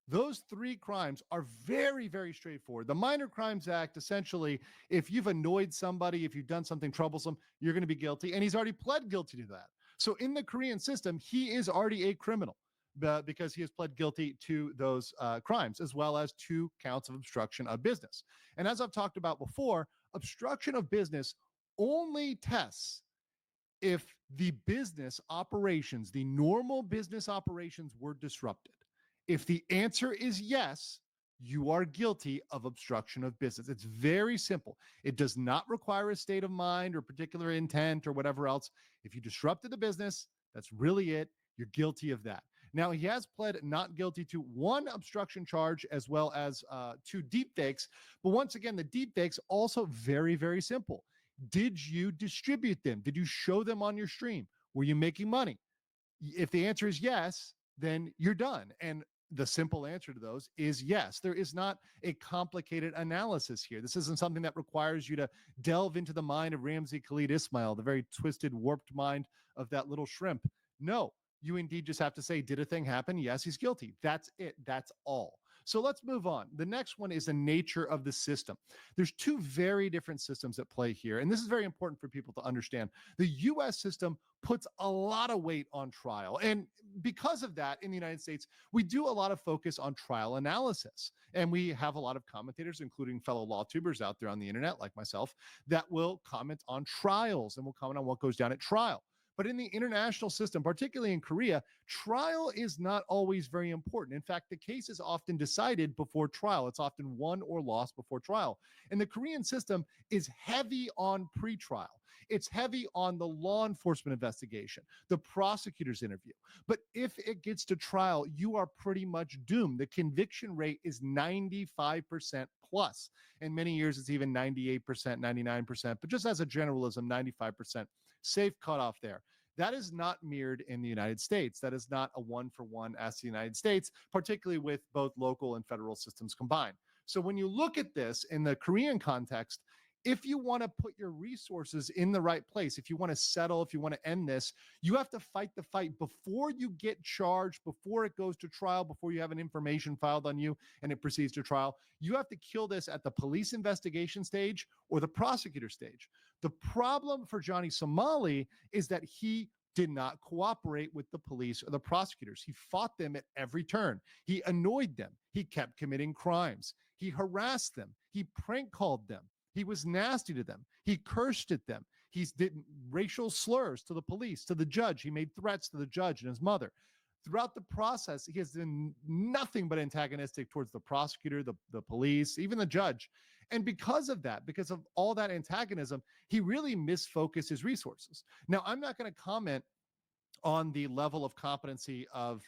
Those three crimes are very, very straightforward. The Minor Crimes Act, essentially, if you've annoyed somebody, if you've done something troublesome, you're going to be guilty. And he's already pled guilty to that. So in the Korean system, he is already a criminal because he has pled guilty to those crimes, as well as 2 counts of obstruction of business. And as I've talked about before, obstruction of business only tests if the business operations, the normal business operations, were disrupted. If the answer is yes, you are guilty of obstruction of business. It's very simple. It does not require a state of mind or particular intent or whatever else. If you disrupted the business, that's really it. You're guilty of that. Now, he has pled not guilty to 1 obstruction charge as well as 2 deepfakes. But once again, the deepfakes also very, very simple. Did you distribute them? Did you show them on your stream? Were you making money? If the answer is yes, then you're done. And the simple answer to those is yes. There is not a complicated analysis here. This isn't something that requires you to delve into the mind of Ramzi Khalid Ismail, the very twisted, warped mind of that little shrimp. No, you indeed just have to say, did a thing happen? Yes, he's guilty. That's it. That's all. So let's move on. The next one is the nature of the system. There's 2 very different systems at play here, and this is very important for people to understand. The U.S. system puts a lot of weight on trial, and because of that, in the United States, we do a lot of focus on trial analysis, and we have a lot of commentators, including fellow law tubers out there on the internet, like myself, that will comment on trials and will comment on what goes down at trial. But in the international system, particularly in Korea, trial is not always very important. In fact, the case is often decided before trial. It's often won or lost before trial. And the Korean system is heavy on pretrial. It's heavy on the law enforcement investigation, the prosecutor's interview. But if it gets to trial, you are pretty much doomed. The conviction rate is 95% plus. In many years, it's even 98%, 99%. But just as a generalism, 95%. Safe cutoff there. That is not mirrored in the United States. That is not a one-for-one as the United States, particularly with both local and federal systems combined. So when you look at this in the Korean context, if you want to put your resources in the right place, if you want to settle, if you want to end this, you have to fight the fight before you get charged, before it goes to trial, before you have an information filed on you and it proceeds to trial. You have to kill this at the police investigation stage or the prosecutor stage. The problem for Johnny Somali is that he did not cooperate with the police or the prosecutors. He fought them at every turn. He annoyed them. He kept committing crimes. He harassed them. He prank called them. He was nasty to them. He cursed at them. He did racial slurs to the police, to the judge. He made threats to the judge and his mother. Throughout the process, he has been nothing but antagonistic towards the prosecutor, the police, even the judge. And because of that, because of all that antagonism, he really misfocused his resources. Now, I'm not going to comment on the level of competency of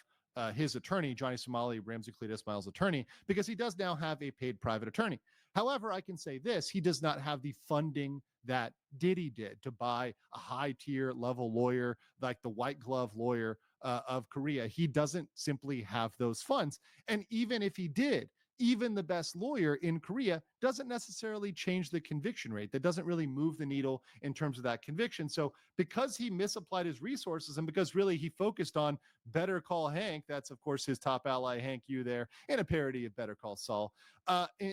his attorney, Johnny Somali, Ramzi Khalid Ismail's attorney, because he does now have a paid private attorney. However, I can say this, he does not have the funding that Diddy did to buy a high-tier level lawyer like the white glove lawyer of Korea. He doesn't simply have those funds. And even if he did, even the best lawyer in Korea doesn't necessarily change the conviction rate. That doesn't really move the needle in terms of that conviction. So because he misapplied his resources and because really he focused on Better Call Hank, that's of course his top ally, Hank Yu there, in a parody of Better Call Saul,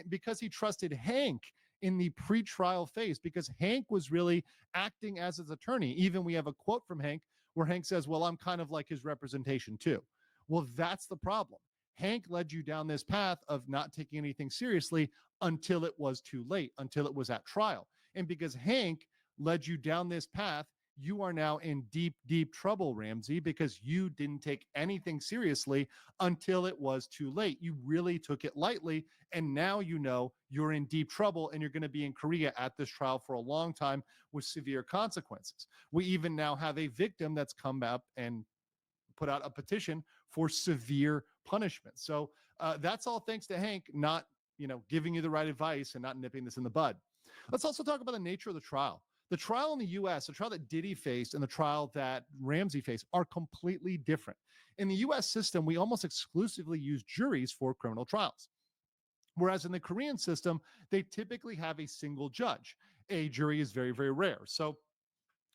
because he trusted Hank in the pre-trial phase, because Hank was really acting as his attorney. Even we have a quote from Hank where Hank says, well, I'm kind of like his representation too. Well, that's the problem. Hank led you down this path of not taking anything seriously until it was too late, until it was at trial. And because Hank led you down this path, you are now in deep, deep trouble, Ramzi, because you didn't take anything seriously until it was too late. You really took it lightly, and now you know you're in deep trouble, and you're going to be in Korea at this trial for a long time with severe consequences. We even now have a victim that's come up and put out a petition for severe punishment. So that's all thanks to Hank not, giving you the right advice and not nipping this in the bud. Let's also talk about the nature of the trial. The trial in the U.S., the trial that Diddy faced and the trial that Ramzi faced are completely different. In the U.S. system, we almost exclusively use juries for criminal trials. Whereas in the Korean system, they typically have a single judge. A jury is very, very rare. So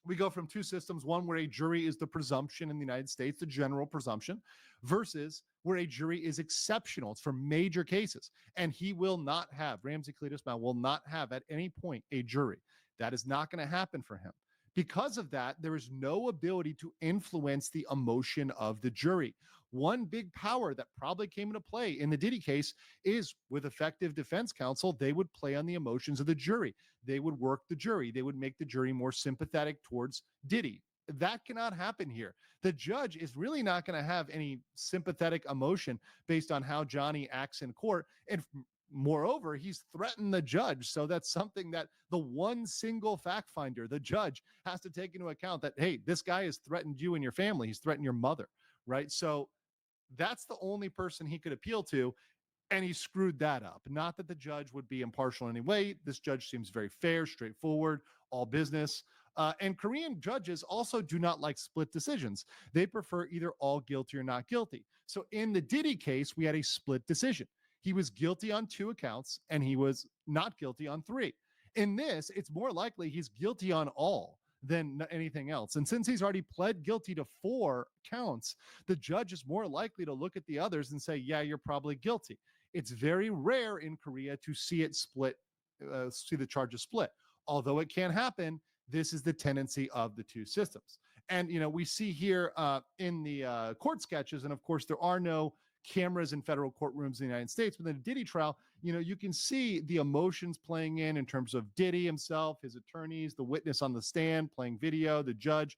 We go from two systems, one where a jury is the presumption in the United States, the general presumption, versus where a jury is exceptional. It's for major cases. And he will not have, Ramsey Khalid-Ismail will not have at any point a jury. That is not going to happen for him. Because of that, there is no ability to influence the emotion of the jury. One big power that probably came into play in the Diddy case is with effective defense counsel, they would play on the emotions of the jury. They would work the jury. They would make the jury more sympathetic towards Diddy. That cannot happen here. The judge is really not going to have any sympathetic emotion based on how Johnny acts in court. And moreover, he's threatened the judge. So that's something that the one single fact finder, the judge, has to take into account that, hey, this guy has threatened you and your family. He's threatened your mother, right? So that's the only person he could appeal to. And he screwed that up. Not that the judge would be impartial in any way. This judge seems very fair, straightforward, all business. And Korean judges also do not like split decisions. They prefer either all guilty or not guilty. So in the Diddy case, we had a split decision. He was guilty on 2 accounts and he was not guilty on 3. In this, it's more likely he's guilty on all than anything else. And since he's already pled guilty to 4 counts, the judge is more likely to look at the others and say, yeah, you're probably guilty. It's very rare in Korea to see it split, see the charges split. Although it can happen, this is the tendency of the two systems. And, you know, we see here in the court sketches, and of course, there are no cameras in federal courtrooms in the United States, but in the Diddy trial, you know, you can see the emotions playing in terms of Diddy himself, his attorneys, the witness on the stand playing video, the judge.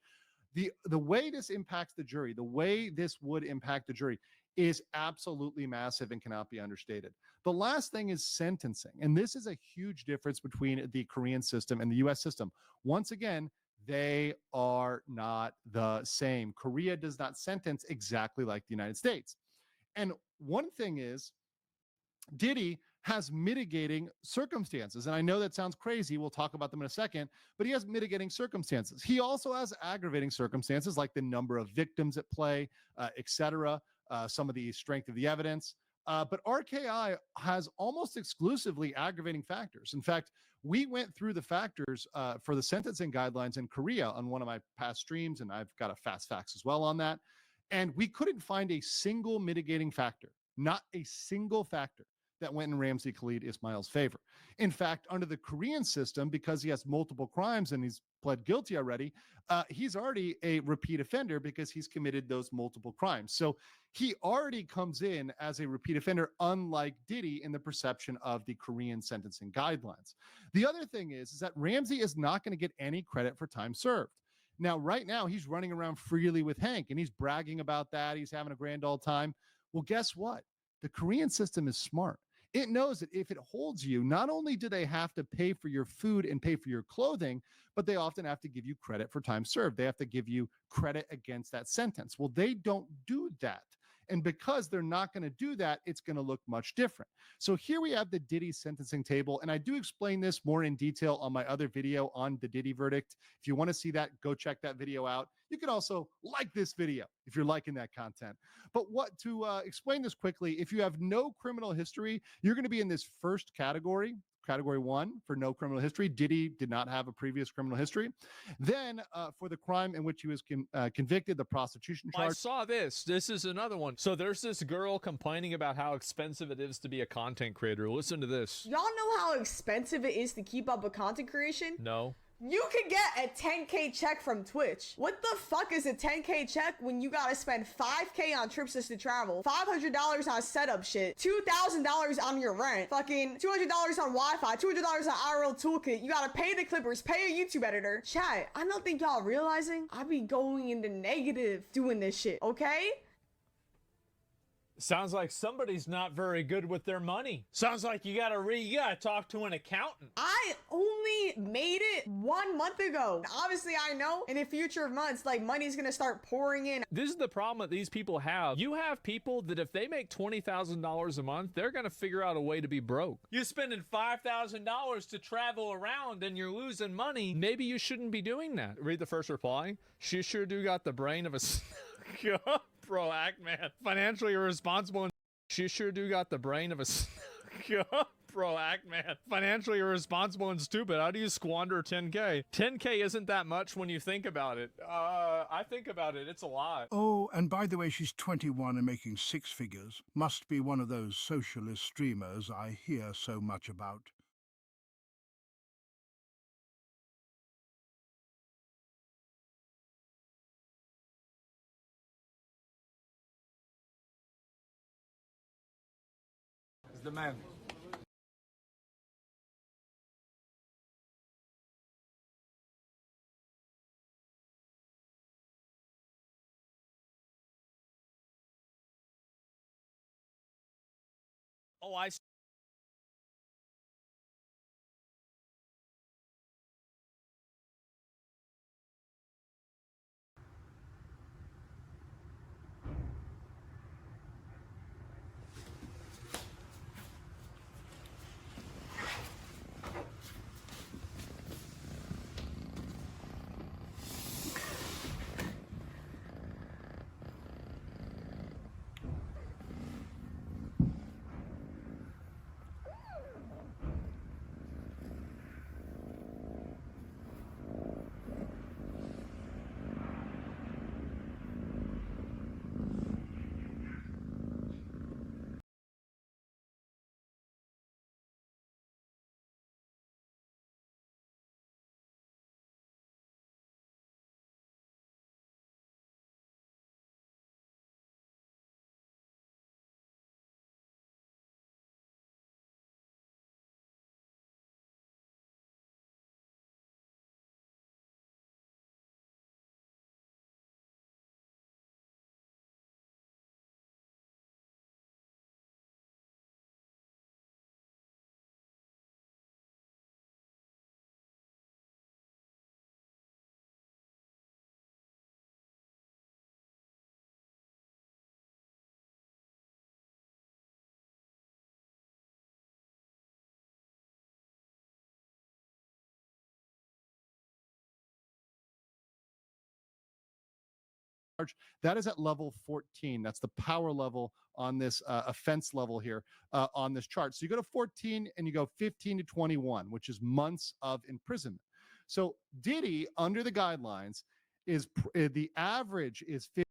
The way this impacts the jury, the way this would impact the jury is absolutely massive and cannot be understated. The last thing is sentencing. And this is a huge difference between the Korean system and the US system. Once again, they are not the same. Korea does not sentence exactly like the United States. And one thing is, Diddy has mitigating circumstances. And I know that sounds crazy. We'll talk about them in a second, but he has mitigating circumstances. He also has aggravating circumstances like the number of victims at play, etc., some of the strength of the evidence. But RKI has almost exclusively aggravating factors. In fact, we went through the factors for the sentencing guidelines in Korea on one of my past streams, and I've got a fast facts as well on that. And we couldn't find a single mitigating factor, not a single factor that went in Ramsey Khalid-Ismail's favor. In fact, under the Korean system, because he has multiple crimes and he's pled guilty already, he's already a repeat offender because he's committed those multiple crimes. So he already comes in as a repeat offender, unlike Diddy in the perception of the Korean sentencing guidelines. The other thing is that Ramsey is not going to get any credit for time served. Now, right now, he's running around freely with Hank, and he's bragging about that. He's having a grand old time. Well, guess what? The Korean system is smart. It knows that if it holds you, not only do they have to pay for your food and pay for your clothing, but they often have to give you credit for time served. They have to give you credit against that sentence. Well, they don't do that. And because they're not going to do that, it's going to look much different. So here we have the Diddy sentencing table. And I do explain this more in detail on my other video on the Diddy verdict. If you want to see that, go check that video out. You can also like this video if you're liking that content. But what to explain this quickly, if you have no criminal history, you're going to be in this first category. Category 1 for no criminal history. Diddy did not have a previous criminal history. Then for the crime in which he was convicted, the prostitution charge. I saw this. This is another one. So there's this girl complaining about how expensive it is to be a content creator. Listen to this. Y'all know how expensive it is to keep up with content creation? No. You can get a 10K check from Twitch. What the fuck is a 10K check when you gotta spend 5K on trips just to travel, $500 on setup shit, $2,000 on your rent, fucking $200 on Wi-Fi, $200 on IRL toolkit. You gotta pay the clippers, pay a YouTube editor. Chat, I don't think y'all realizing I be going into negative doing this shit, okay? Sounds like somebody's not very good with their money. Sounds like you gotta talk to an accountant. I only made it 1 month ago. Obviously, I know in the future months, like, money's gonna start pouring in. This is the problem that these people have. You have people that if they make $20,000 a month, they're gonna figure out a way to be broke. You're spending $5,000 to travel around and you're losing money. Maybe you shouldn't be doing that. Read the first reply. She sure do got the brain of a... Bro, act man. Financially irresponsible. And she sure do got the brain of a... Bro, Ackman. Financially irresponsible and stupid. How do you squander 10K? 10K isn't that much when you think about it. I think about it. It's a lot. Oh, and by the way, she's 21 and making six figures. Must be one of those socialist streamers I hear so much about. It's the man. Oh, I That is at level 14. That's the power level on this offense level here on this chart. So you go to 14 and you go 15 to 21, which is months of imprisonment. So Diddy, under the guidelines, is the average is 50.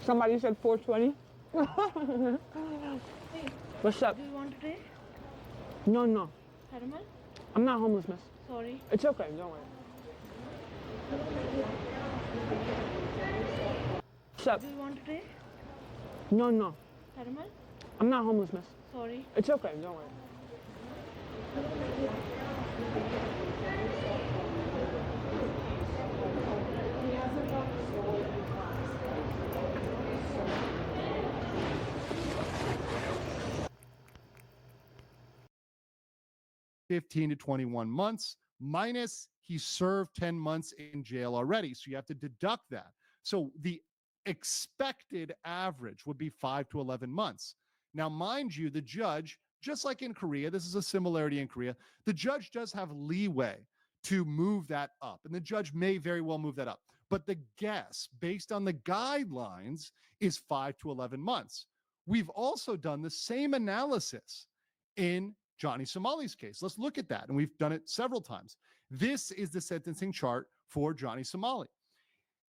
Somebody said 420. What's up? Do you want to pay? No, no. Herman? I'm not homeless, miss. Sorry. It's okay, don't worry. What's up? Do you want to pay? No, no. Herman? I'm not homeless, miss. Sorry. It's okay, don't worry. $15 to $21 minus he served 10 months in jail already. So you have to deduct that. So the expected average would be 5 to 11 months. Now, mind you, the judge, just like in Korea, this is a similarity in Korea, the judge does have leeway to move that up. And the judge may very well move that up. But the guess, based on the guidelines, is 5 to 11 months. We've also done the same analysis in Johnny Somali's case. Let's look at that. And we've done it several times. This is the sentencing chart for Johnny Somali.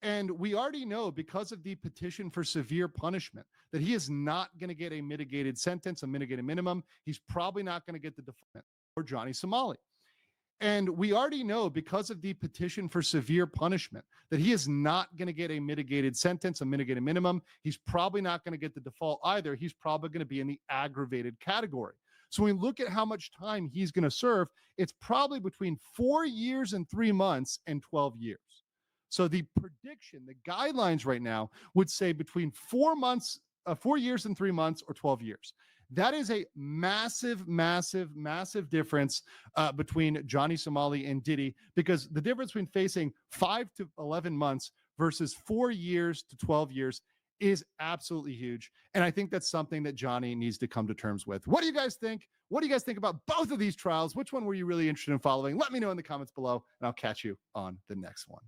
And we already know, because of the petition for severe punishment, that he is not going to get a mitigated sentence, a mitigated minimum. He's probably not going to get the default for Johnny Somali. And we already know, because of the petition for severe punishment, that he is not going to get a mitigated sentence, a mitigated minimum. He's probably not going to get the default either. He's probably going to be in the aggravated category. So when we look at how much time he's going to serve, it's probably between 4 years and 3 months and 12 years. So the prediction, the guidelines right now would say between 4 years and 3 months or 12 years. That is a massive, massive, massive difference between Johnny Somali and Diddy, because the difference between facing 5 to 11 months versus 4 years to 12 years is absolutely huge. And I think that's something that Johnny needs to come to terms with. What do you guys think? What do you guys think about both of these trials? Which one were you really interested in following? Let me know in the comments below, and I'll catch you on the next one.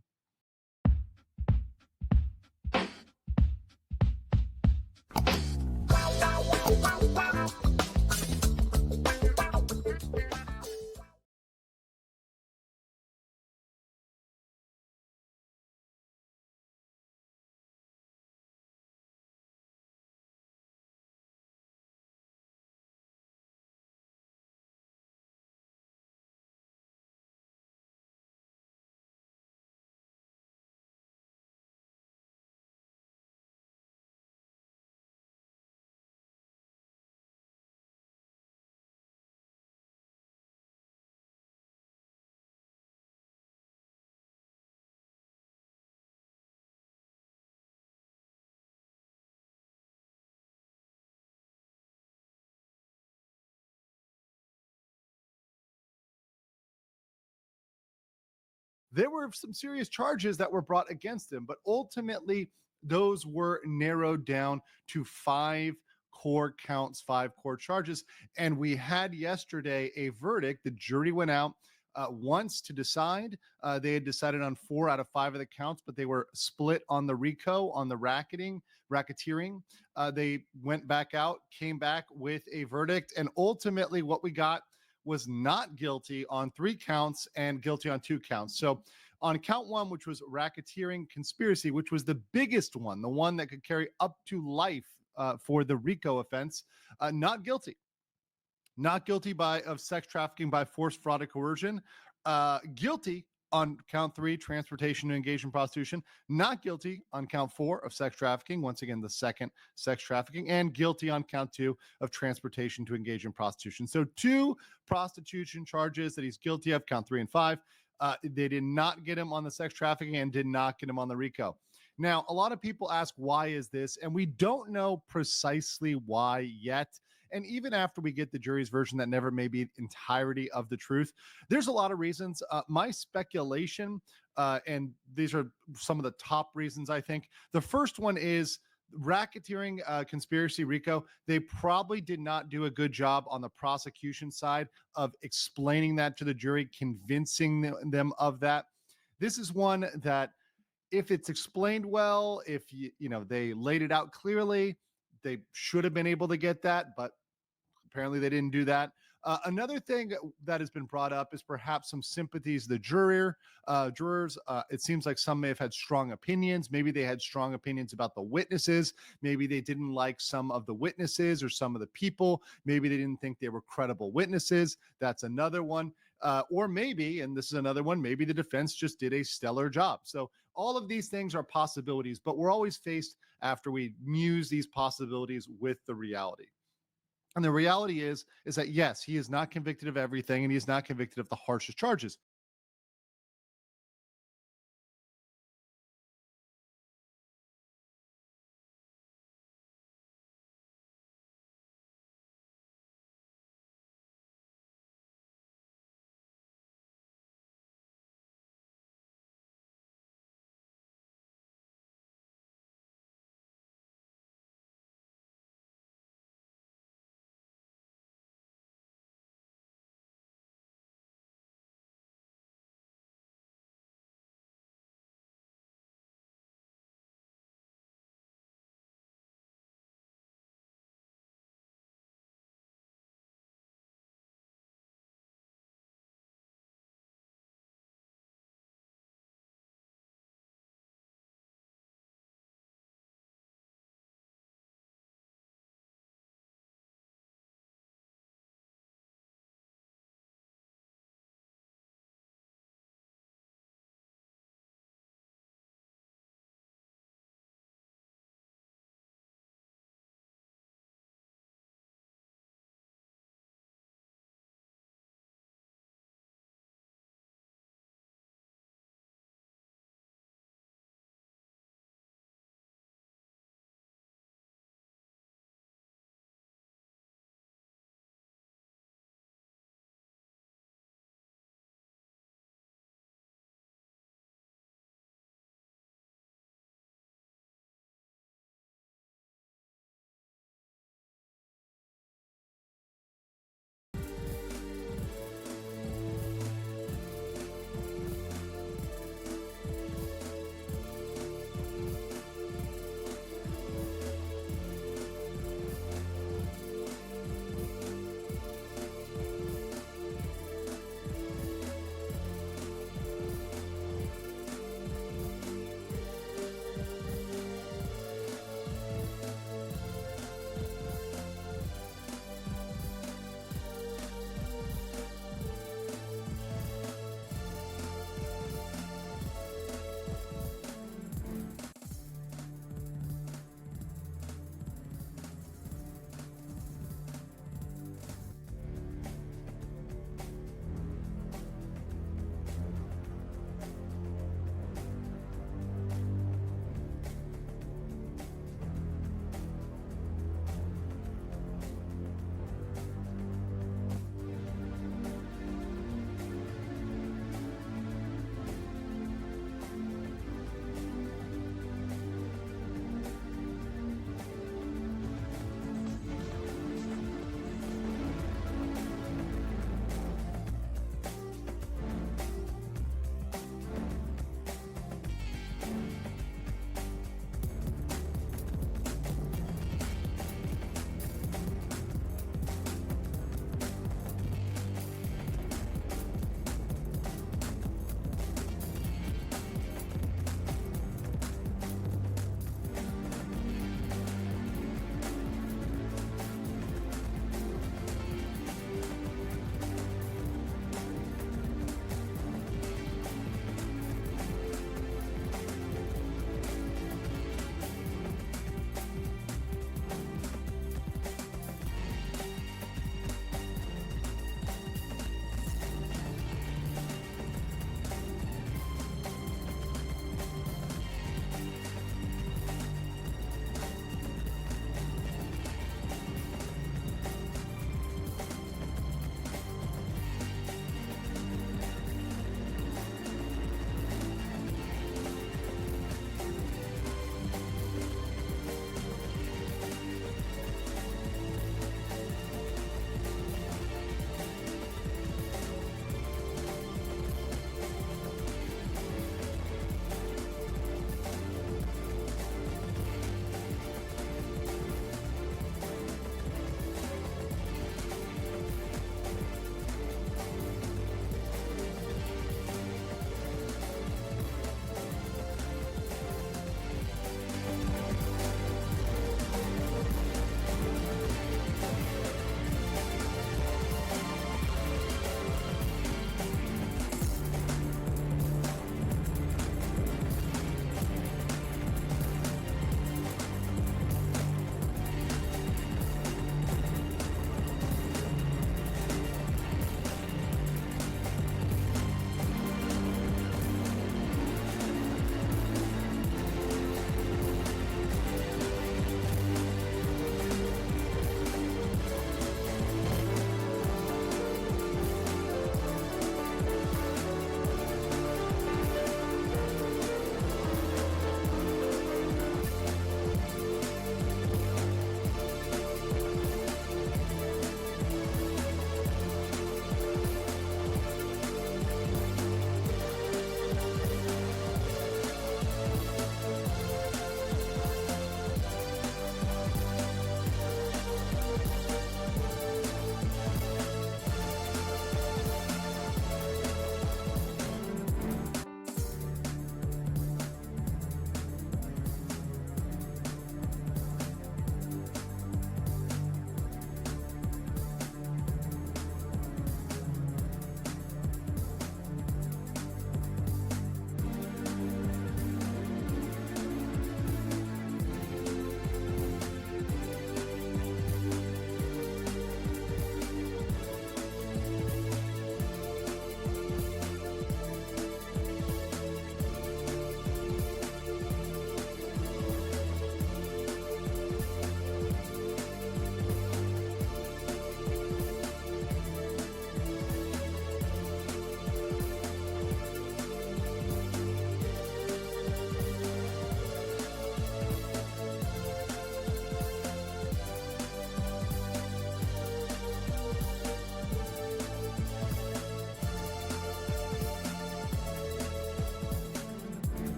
There were some serious charges that were brought against him, but ultimately those were narrowed down to 5 core counts, 5 core charges. And we had yesterday a verdict. The jury went out once to decide. They had decided on 4 out of 5 of the counts, but they were split on the RICO, on the racketeering. They went back out, came back with a verdict, and ultimately what we got was not guilty on 3 counts and guilty on 2 counts. So on count 1, which was racketeering conspiracy, which was the biggest one, the one that could carry up to life for the RICO offense, not guilty. Not guilty of sex trafficking by force, fraud, or coercion. Guilty on count 3, transportation to engage in prostitution. Not guilty on count 4 of sex trafficking. Once again, the second sex trafficking. And guilty on count 2 of transportation to engage in prostitution. So 2 prostitution charges that he's guilty of, count 3 and 5. They did not get him on the sex trafficking and did not get him on the RICO. Now, a lot of people ask, why is this? And we don't know precisely why yet. And even after we get the jury's version, that never may be the entirety of the truth. There's a lot of reasons. My speculation, and these are some of the top reasons, I think. The first one is racketeering, conspiracy, RICO. They probably did not do a good job on the prosecution side of explaining that to the jury, convincing them of that. This is one that, if it's explained well, if they laid it out clearly, they should have been able to get that, but apparently they didn't do that. Another thing that has been brought up is perhaps some sympathies. The jurors, it seems like some may have had strong opinions. Maybe they had strong opinions about the witnesses. Maybe they didn't like some of the witnesses or some of the people. Maybe they didn't think they were credible witnesses. That's another one. Or maybe, and this is another one, maybe the defense just did a stellar job. So all of these things are possibilities, but we're always faced after we muse these possibilities with the reality. And the reality is that, yes, he is not convicted of everything, and he is not convicted of the harshest charges.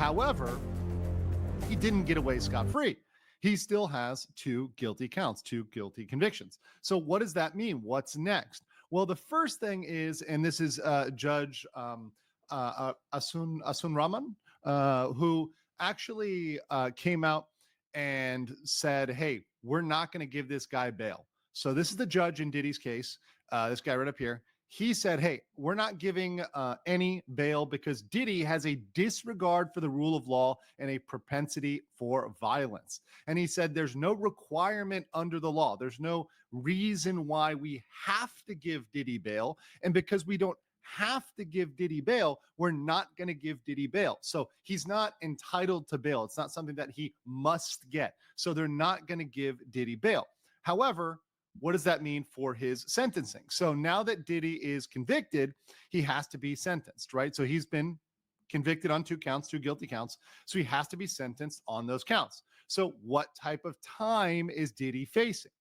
However, he didn't get away scot-free. He still has 2 guilty counts, 2 guilty convictions. So what does that mean? What's next? Well, the first thing is, and this is Judge Asun Raman, who actually came out and said, hey, we're not going to give this guy bail. So this is the judge in Diddy's case, this guy right up here. He said, hey, we're not giving any bail because Diddy has a disregard for the rule of law and a propensity for violence. And he said there's no requirement under the law. There's no reason why we have to give Diddy bail. And because we don't have to give Diddy bail, we're not going to give Diddy bail. So he's not entitled to bail. It's not something that he must get. So they're not going to give Diddy bail. However, what does that mean for his sentencing? So now that Diddy is convicted, he has to be sentenced, right? So he's been convicted on 2 counts, 2 guilty counts. So he has to be sentenced on those counts. So what type of time is Diddy facing?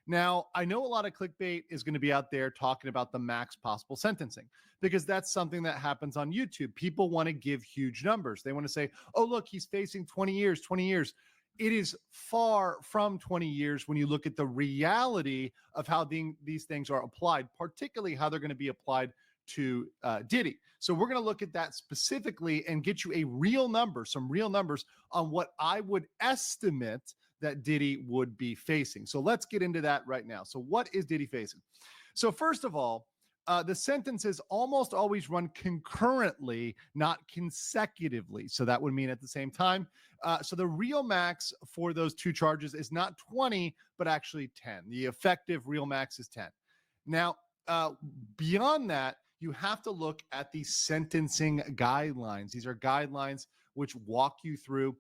Now, I know a lot of clickbait is going to be out there talking about the max possible sentencing because that's something that happens on YouTube. People want to give huge numbers. They want to say, oh, look, he's facing 20 years, 20 years. It is far from 20 years when you look at the reality of how these things are applied, particularly how they're going to be applied to Diddy. So we're going to look at that specifically and get you a real number, some real numbers on what I would estimate that Diddy would be facing. So let's get into that right now. So what is Diddy facing? So first of all, the sentences almost always run concurrently, not consecutively. So that would mean at the same time. So the real max for those 2 charges is not 20, but actually 10. The effective real max is 10. Now, beyond that, you have to look at the sentencing guidelines. These are guidelines which walk you through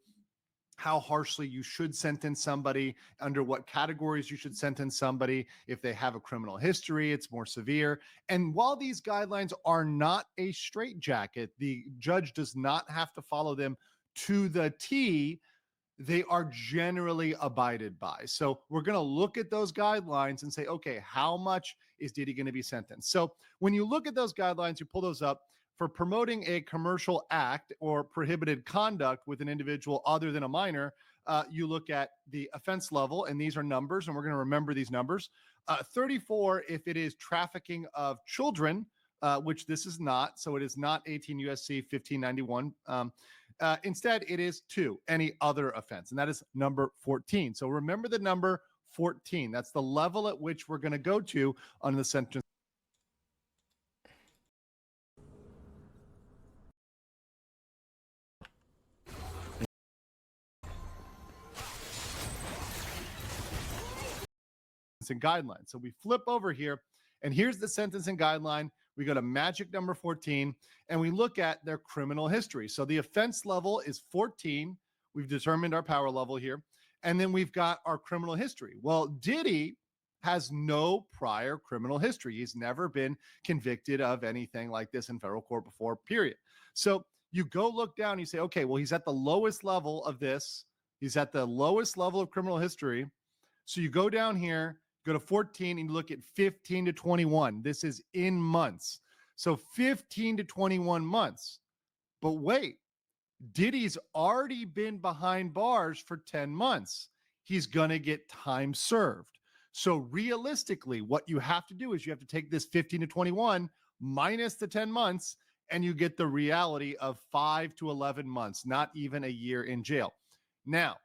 how harshly you should sentence somebody, under what categories you should sentence somebody. If they have a criminal history, it's more severe. And while these guidelines are not a straitjacket, the judge does not have to follow them to the T. They are generally abided by. So we're going to look at those guidelines and say, okay, how much is Diddy going to be sentenced? So when you look at those guidelines, you pull those up. For promoting a commercial act or prohibited conduct with an individual other than a minor, you look at the offense level, and these are numbers, and we're going to remember these numbers. 34 if it is trafficking of children, which this is not. So it is not 18 USC 1591. Instead, it is 2, any other offense, and that is number 14. So remember the number 14. That's the level at which we're going to go to on the sentence. Guidelines. So we flip over here, and here's the sentencing guideline. We go to magic number 14, and we look at their criminal history. So the offense level is 14. We've determined our power level here, and then we've got our criminal history. Well, Diddy has no prior criminal history. He's never been convicted of anything like this in federal court before, period. So you go look down, you say, okay, well, he's at the lowest level of this. He's at the lowest level of criminal history. So you go down here, go to 14, and you look at 15 to 21. This is in months. So 15 to 21 months. But wait, Diddy's already been behind bars for 10 months. He's going to get time served. So realistically, what you have to do is you have to take this 15 to 21 minus the 10 months, and you get the reality of 5 to 11 months, not even a year in jail. Now,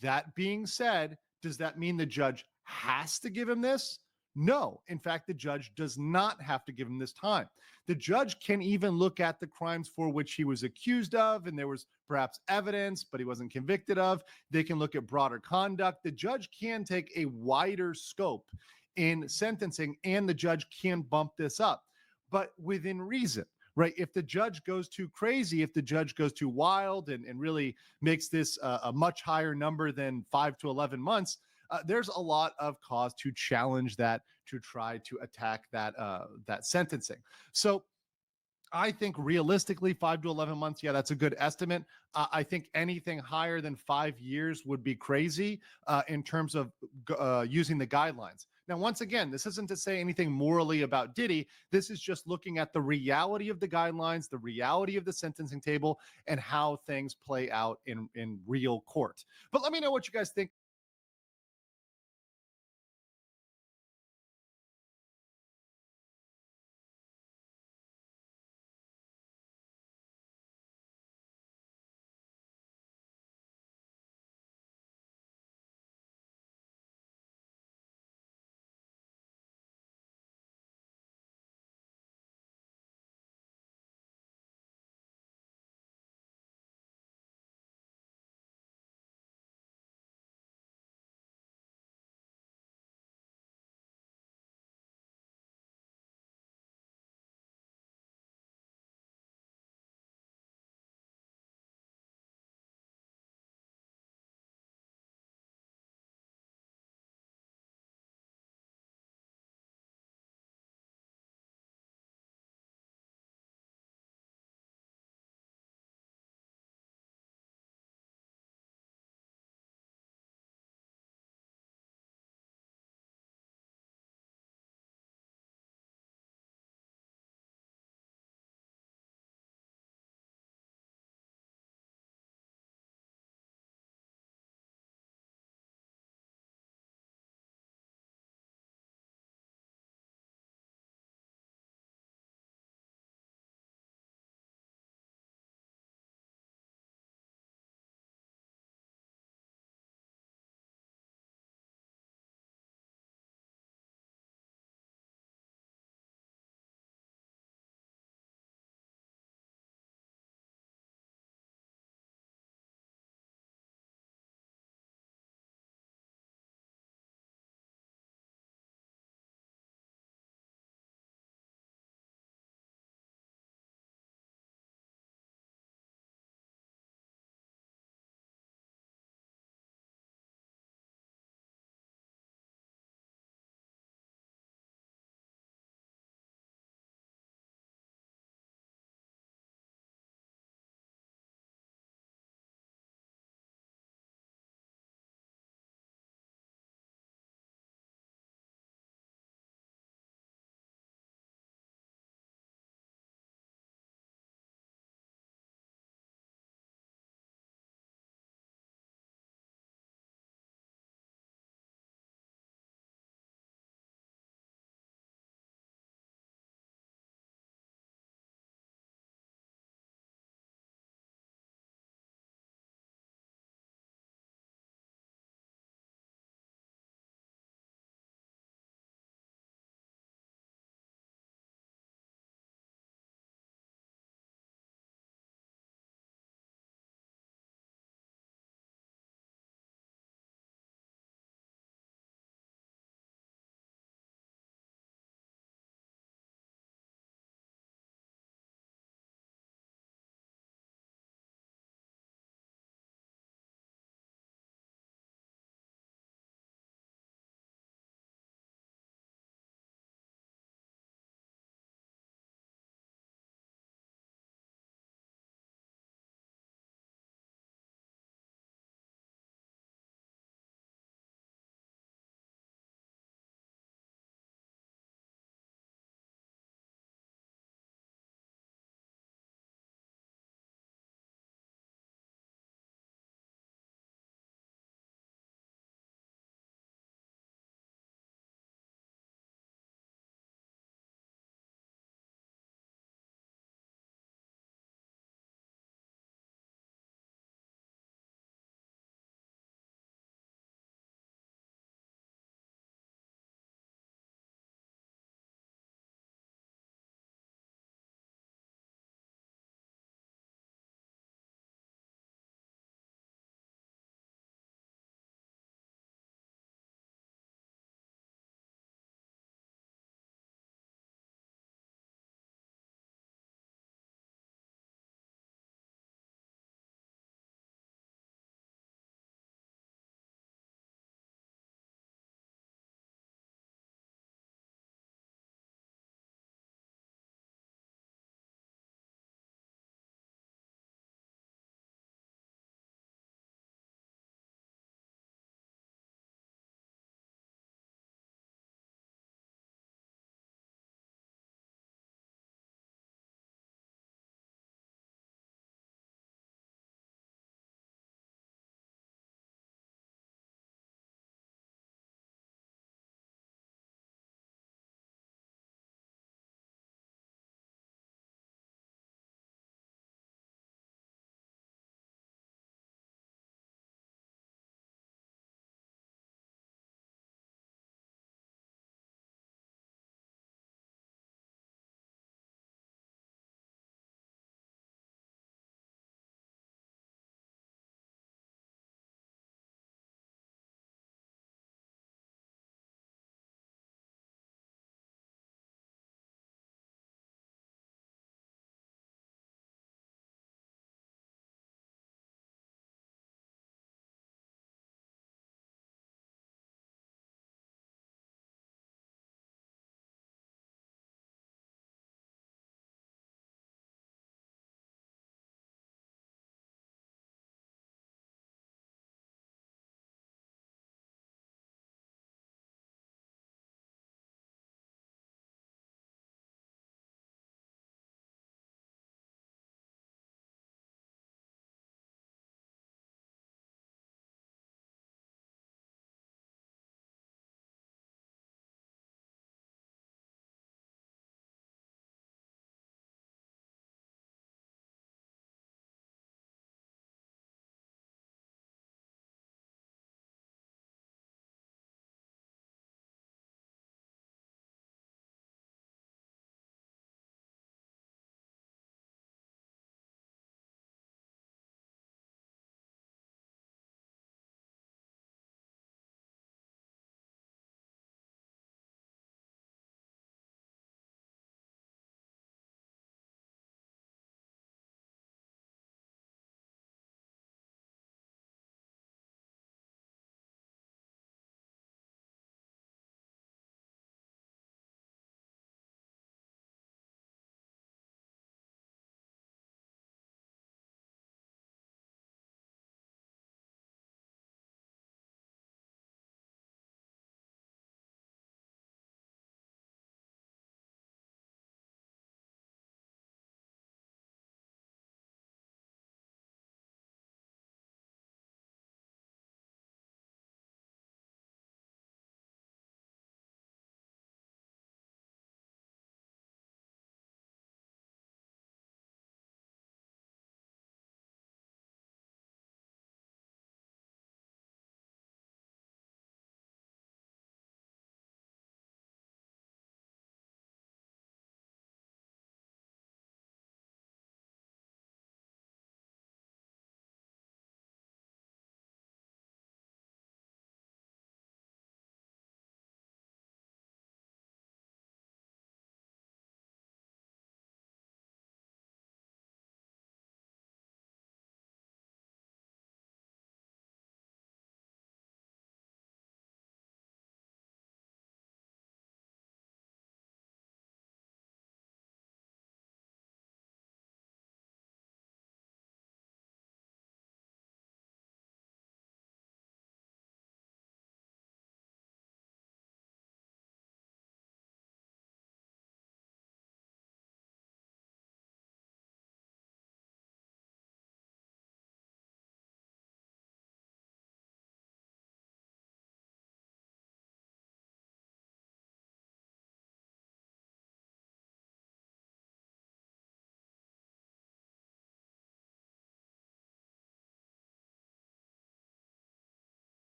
that being said, does that mean the judge has to give him this? No. In fact, the judge does not have to give him this time. The judge can even look at the crimes for which he was accused of, and there was perhaps evidence, but he wasn't convicted of. They can look at broader conduct. The judge can take a wider scope in sentencing, and the judge can bump this up, but within reason, right? If the judge goes too crazy, if the judge goes too wild and really makes this a much higher number than 5 to 11 months, there's a lot of cause to challenge that, to try to attack that sentencing. So I think realistically 5 to 11 months, yeah, that's a good estimate. I think anything higher than 5 years would be crazy in terms of using the guidelines. Now, once again, this isn't to say anything morally about Diddy. This is just looking at the reality of the guidelines, the reality of the sentencing table, and how things play out in real court. But let me know what you guys think.